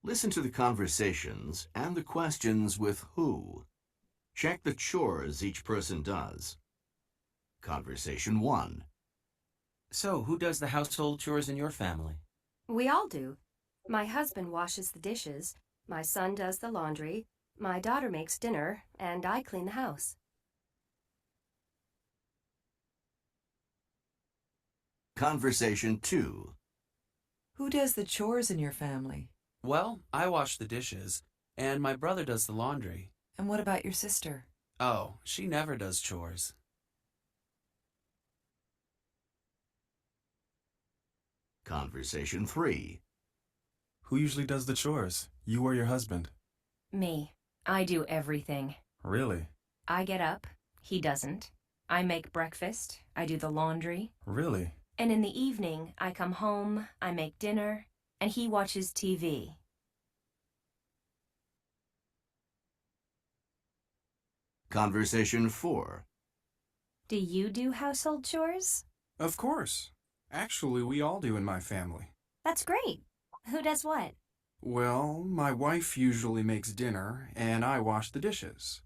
Listen to the conversations and the questions with who. Check the chores each person does. Conversation 1. So, who does the household chores in your family? We all do. My husband washes the dishes, my son does the laundry, my daughter makes dinner, and I clean the house. Conversation 2. Who does the chores in your family? Well, I wash the dishes, and my brother does the laundry. And what about your sister? Oh, she never does chores. Conversation 3. Who usually does the chores? You or your husband? Me. I do everything. Really? I get up, he doesn't. I make breakfast, I do the laundry. Really? And in the evening, I come home, I make dinner, and he watches TV. Conversation 4. Do you do household chores? Of course. Actually, we all do in my family. That's great. Who does what? Well, my wife usually makes dinner, and I wash the dishes.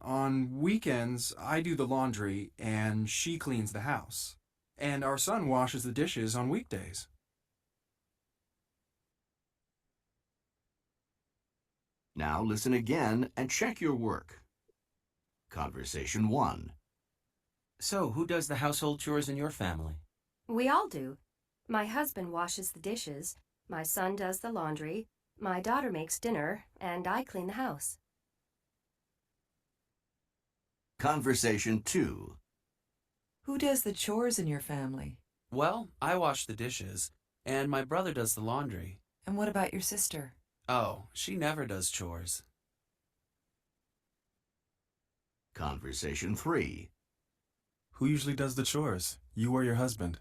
On weekends, I do the laundry, and she cleans the house. And our son washes the dishes on weekdays. Now listen again and check your work. Conversation 1. So, who does the household chores in your family? We all do. My husband washes the dishes, my son does the laundry, my daughter makes dinner, and I clean the house. Conversation 2. Who does the chores in your family? Well, I wash the dishes, and my brother does the laundry. And what about your sister? Oh, she never does chores. Conversation 3. Who usually does the chores? You or your husband?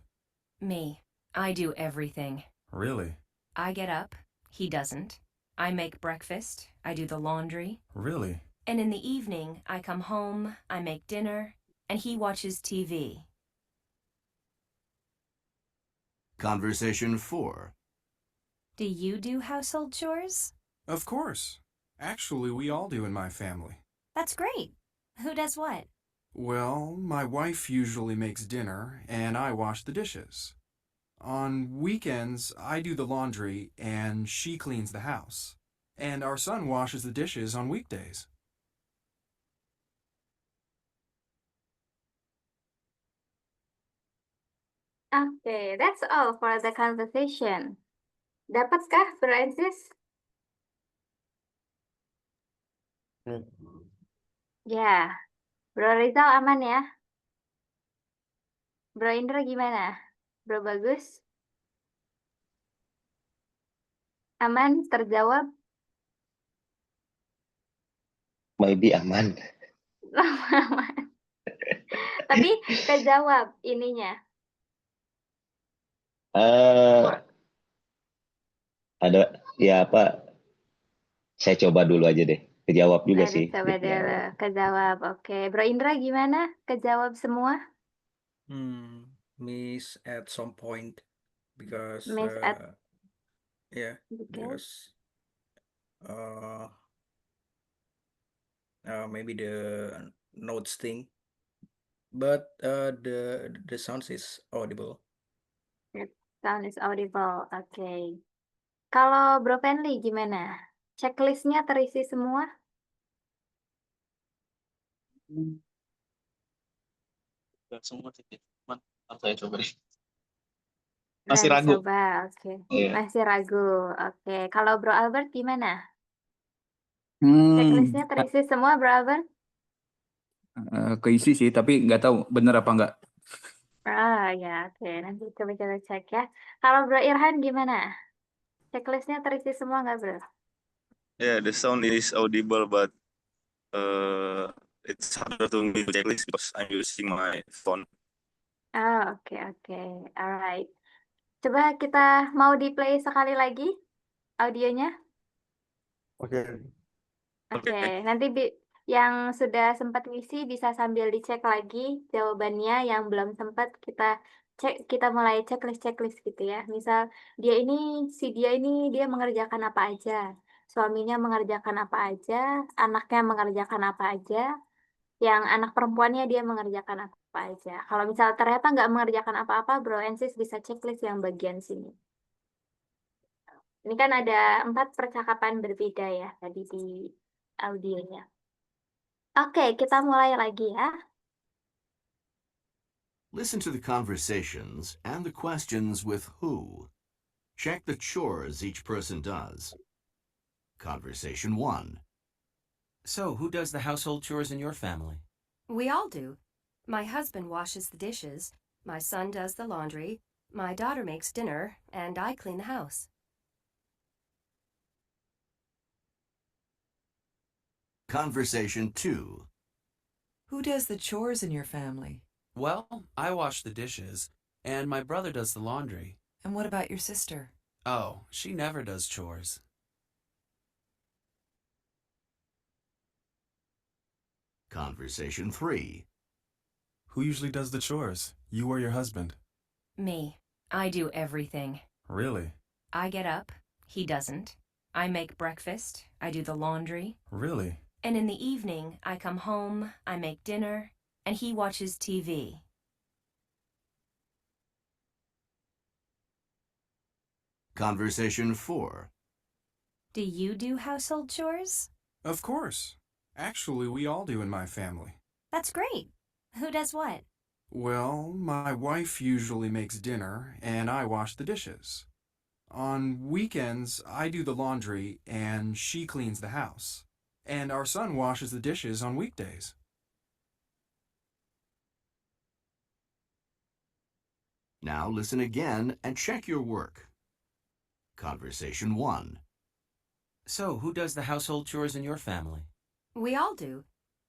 Me. I do everything. Really? I get up, he doesn't. I make breakfast, I do the laundry. Really? And in the evening, I come home, I make dinner, and he watches TV. Conversation 4. Do you do household chores? Of course. Actually, we all do in my family. That's great. Who does what? Well, my wife usually makes dinner, and I wash the dishes. On weekends, I do the laundry, and she cleans the house. And our son washes the dishes on weekdays. Okay, that's all for the conversation. Dapatkah, Francis? Ya, Bro Rizal aman ya? Bro Indra gimana? Bro Bagus? Aman, terjawab? Maybe aman. Aman. Tapi kejawab ininya. Ada ya apa? Saya coba dulu aja deh. Kejawab juga Nah, sih. coba dulu. Kejawab. Oke. Bro Indra gimana? Kejawab semua? Miss at some point because Miss at yeah, okay. because maybe the notes thing, but the sounds is audible. Sound is audible. Oke. Kalau Bro Penly gimana? Checklistnya terisi semua? Enggak semua sih, cuman saya coba deh. Masih Nah, ragu. Coba, oke. Iya. Masih ragu. Oke. Kalau Bro Albert gimana? Hmm, Checklistnya terisi semua, Bro Albert? keisi sih, tapi nggak tahu bener apa nggak. Ah, ya, oke. Nanti coba-coba cek ya. Kalau Bro Irhan gimana? Checklistnya terisi semua nggak, Bro? Yeah, the sound is audible, but it's harder to me to checklist because I'm using my phone. Oh, oke. Alright. Coba kita mau di play sekali lagi audionya. Oke. Oke, nanti yang sudah sempat ngisi bisa sambil dicek lagi jawabannya, yang belum sempat kita mulai checklist gitu ya. Misal dia ini dia mengerjakan apa aja, suaminya mengerjakan apa aja, anaknya mengerjakan apa aja, yang anak perempuannya dia mengerjakan apa aja. Kalau misal ternyata nggak mengerjakan apa-apa, Bro and Sis bisa checklist yang bagian sini. Ini kan ada 4 percakapan berbeda ya tadi di audionya. Oke, kita mulai lagi ya. Listen to the conversations and the questions with who. Check the chores each person does. Conversation 1. So, who does the household chores in your family? We all do. My husband washes the dishes, my son does the laundry, my daughter makes dinner, and I clean the house. Conversation 2. Who does the chores in your family? Well, I wash the dishes, and my brother does the laundry. And what about your sister? Oh, she never does chores. Conversation 3. Who usually does the chores? You or your husband? Me. I do everything. Really? I get up. He doesn't. I make breakfast. I do the laundry. Really? And in the evening, I come home, I make dinner, and he watches TV. Conversation 4. Do you do household chores? Of course. Actually, we all do in my family. That's great. Who does what? Well, my wife usually makes dinner, and I wash the dishes. On weekends, I do the laundry, and she cleans the house. And our son washes the dishes on weekdays. Now listen again and check your work. Conversation 1. So, who does the household chores in your family? We all do.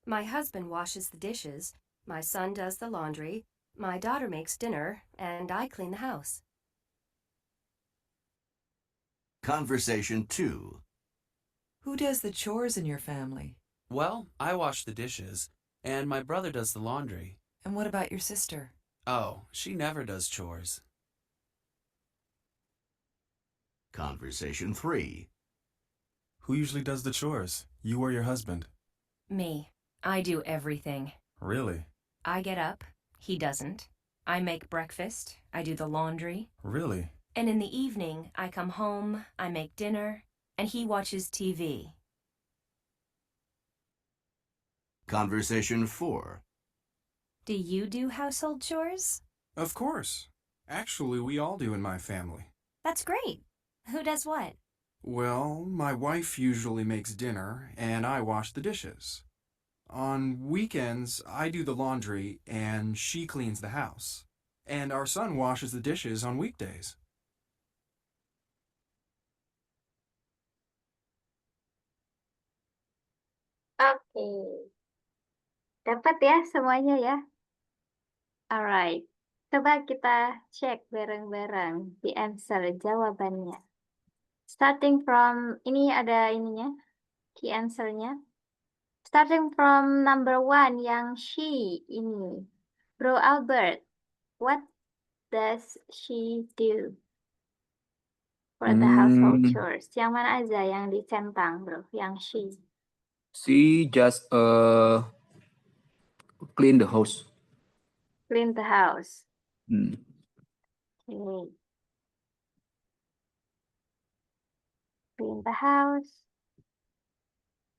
My husband washes the dishes, my son does the laundry, my daughter makes dinner, and I clean the house. Conversation 2. Who does the chores in your family? Well, I wash the dishes, and my brother does the laundry. And what about your sister? Oh, she never does chores. Conversation 3. Who usually does the chores? You or your husband? Me. I do everything. Really? I get up. He doesn't. I make breakfast. I do the laundry. Really? And in the evening, I come home, I make dinner, and he watches TV. Conversation 4. Do you do household chores? Of course. Actually, we all do in my family. That's great. Who does what? Well, my wife usually makes dinner, and I wash the dishes. On weekends, I do the laundry, and she cleans the house. And our son washes the dishes on weekdays. Oke. Dapat ya semuanya ya? Alright. Coba kita cek bareng-bareng the answer, jawabannya. Starting from, ini ada ininya, key answer-nya. Starting from number 1 yang she ini. Bro Albert, what does she do for the household chores? Yang mana aja yang dicentang, bro? Yang she. She just clean the house. Clean the house. Hmm. Okay. Clean the house.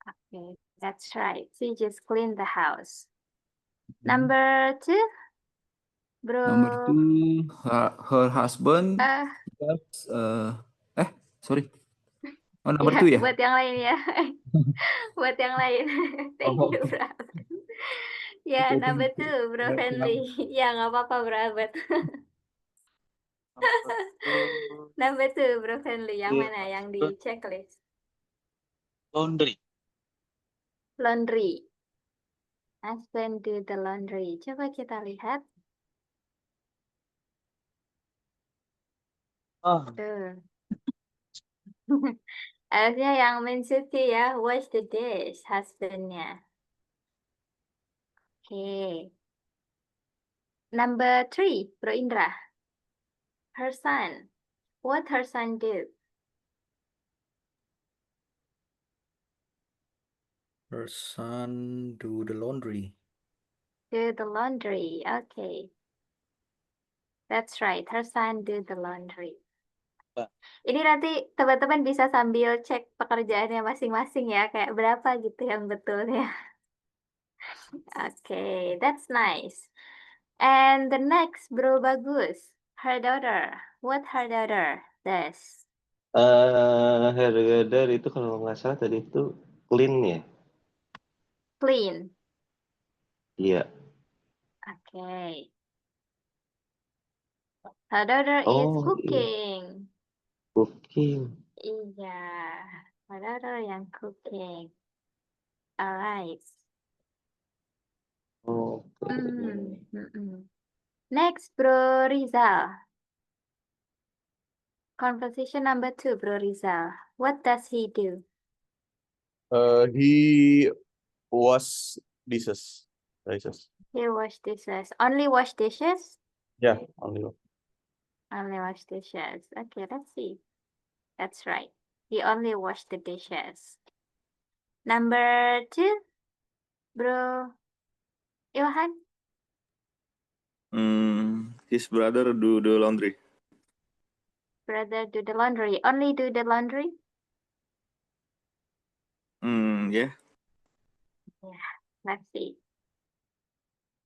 Okay, that's right. She just clean the house. Number 2, bro. Number 2, her husband just sorry. Oh, number Ya, 2 ya? buat yang lain ya. Buat yang lain. Thank Oh, you, oke. bro. Ya, Oke, number thank you. 2, bro Friendly. Ya, nggak apa-apa, bro Albert. Number 2, bro Friendly. Yang mana? Yang di checklist. Laundry. Laundry. Husband do the laundry. Coba kita lihat. Tuh. Harusnya yang mencuci ya. Wash the dish, husbandnya. Oke. Number 3, Bro Indra. Her son. What her son do? Her son do the laundry. Do the laundry. Okay. That's right. Her son do the laundry. Ini nanti teman-teman bisa sambil cek pekerjaannya masing-masing ya. Kayak berapa gitu yang betulnya. Okay, that's nice. And the next, Bro Bagus. Her daughter. What her daughter does? Her daughter itu kalau nggak salah tadi itu clean ya? Clean. Iya. Okay. Her daughter is Oh, iya. cooking. Cooking. Iya. Her daughter yang cooking. Alright. Oke. Next, Bro Rizal. Conversation number 2, Bro Rizal. What does he do? He wash dishes. He wash dishes. Only wash dishes? Yeah, only one. Only wash dishes. Okay, let's see. That's right. He only wash the dishes. Number 2, Bro Ilhan. His brother do the laundry. Brother do the laundry. Only do the laundry? Yeah. Yeah, let's see.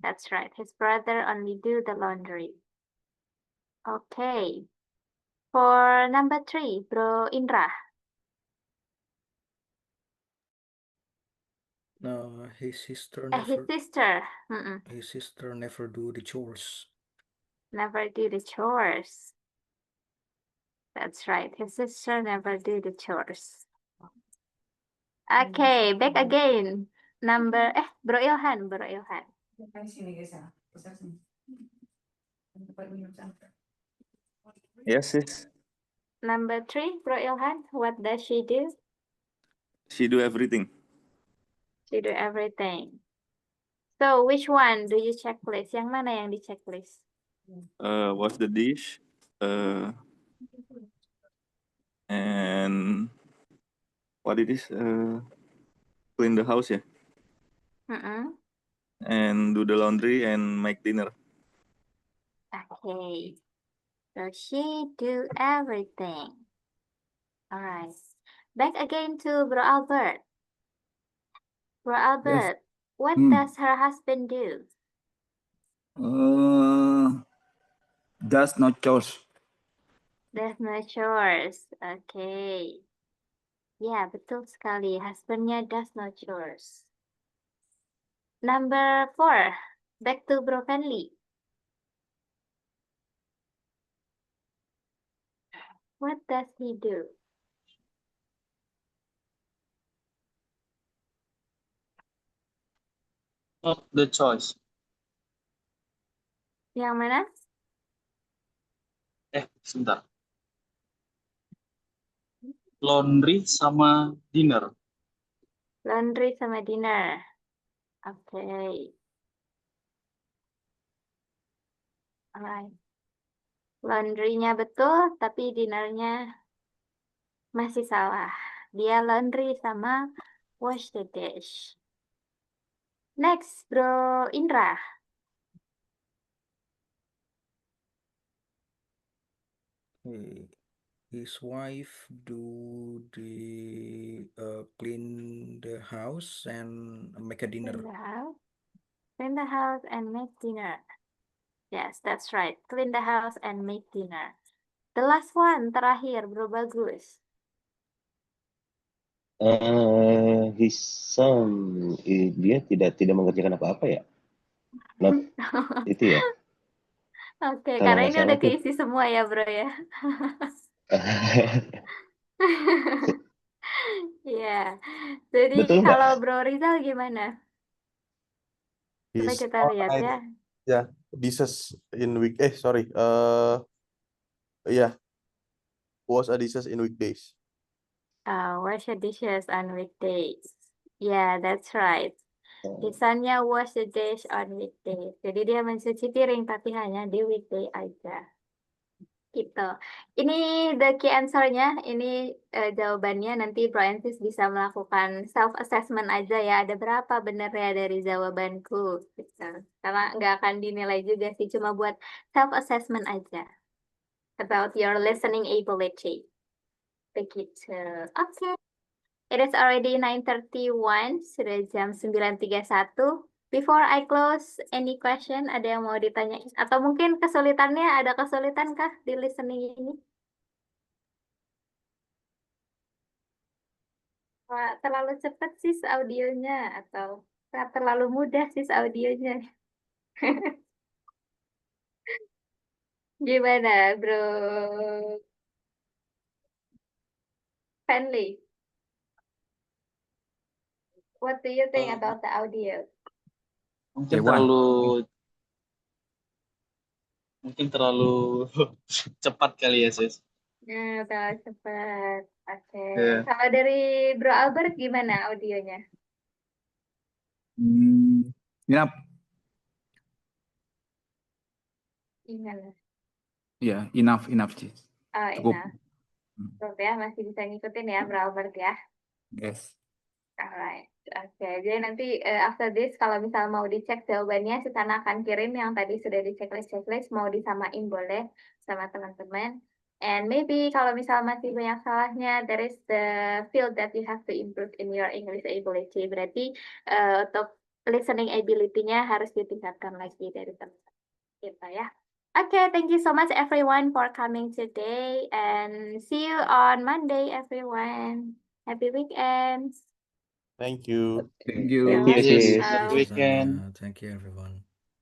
That's right. His brother only do the laundry. Okay. For number 3, Bro Indra. No, his sister His never. sister. His sister never do the chores. Never do the chores. That's right. His sister never do the chores. Okay, back again. Number Bro Ilhan, Bro Ilhan. Yes, sis. Number 3, Bro Ilhan. What does she do? She do everything. She do everything. So which one do you checklist? Yang mana yang di checklist? Wash the dish. And what it is? Clean the house, yeah. And do the laundry and make dinner. Okay. So she do everything. All right. Back again to Bro Albert. Bro Albert, what does her husband do? does no chores. Does no chores. Oke. Ya, betul sekali. Husbandnya does no chores. Number 4. Back to Bro Fenley. What does he do? Not the choice. Yang mana? Sebentar. Laundry sama dinner. Laundry sama dinner. Oke. Alright. Laundry-nya betul, tapi dinner-nya masih salah. Dia laundry sama wash the dish. Next, Bro Indra. Okay. His wife do the clean the house and make a dinner. Clean the house and make dinner. Yes, that's right. Clean the house and make dinner. The last one, terakhir, Bro Bagus. His son, dia tidak mengerjakan apa-apa ya? Itu ya. Oke, Kalau karena nggak ini salah udah tuh. keisi semua ya, Bro ya. Iya. Jadi Betul nggak? kalau Bro Rizal gimana? Coba His kita lihat ya. Yeah, dishes in wash a dishes in weekdays. Wash the dishes on weekdays. Yeah, that's right. Misalnya wash the dish on weekdays. Jadi dia mencuci piring tapi hanya di weekday aja. Gitu. Ini the key answer-nya, ini jawabannya. Nanti Bro Ensis bisa melakukan self-assessment aja ya. Ada berapa benernya dari jawabanku. Gitu. Karena nggak akan dinilai juga sih, cuma buat self-assessment aja. About your listening ability. Begitu. Oke. It is already 9:31, sudah jam 9:31. Before I close, any question? Ada yang mau ditanyain? Atau mungkin kesulitannya, ada kesulitan kah di listening ini? Wah, terlalu cepat sih audionya, atau terlalu mudah sih audionya? Gimana, Bro Fenley? What do you think about the audio? Mungkin terlalu cepat kali ya, Sis. Nah, terlalu cepat. Oke. Iya. Kalau dari Bro Albert gimana audionya? Enough. Gimana? Ya, enough sih. Oh, Cukup. enough. Cukup ya, masih bisa ngikutin ya Bro Albert ya. Yes. Alright. Oke, jadi nanti after this kalau misal mau dicek jawabannya, Susana akan kirim yang tadi sudah di checklist, mau disamain boleh sama teman-teman. And maybe kalau misal masih banyak salahnya, there is the field that you have to improve in your English ability. Berarti untuk listening ability-nya harus ditingkatkan lagi dari teman-teman kita ya. Okay, thank you so much everyone for coming today and see you on Monday everyone. Happy weekend. Thank you. Thank you. Thank you, Sis. Welcome. Happy weekend. Thank you, everyone.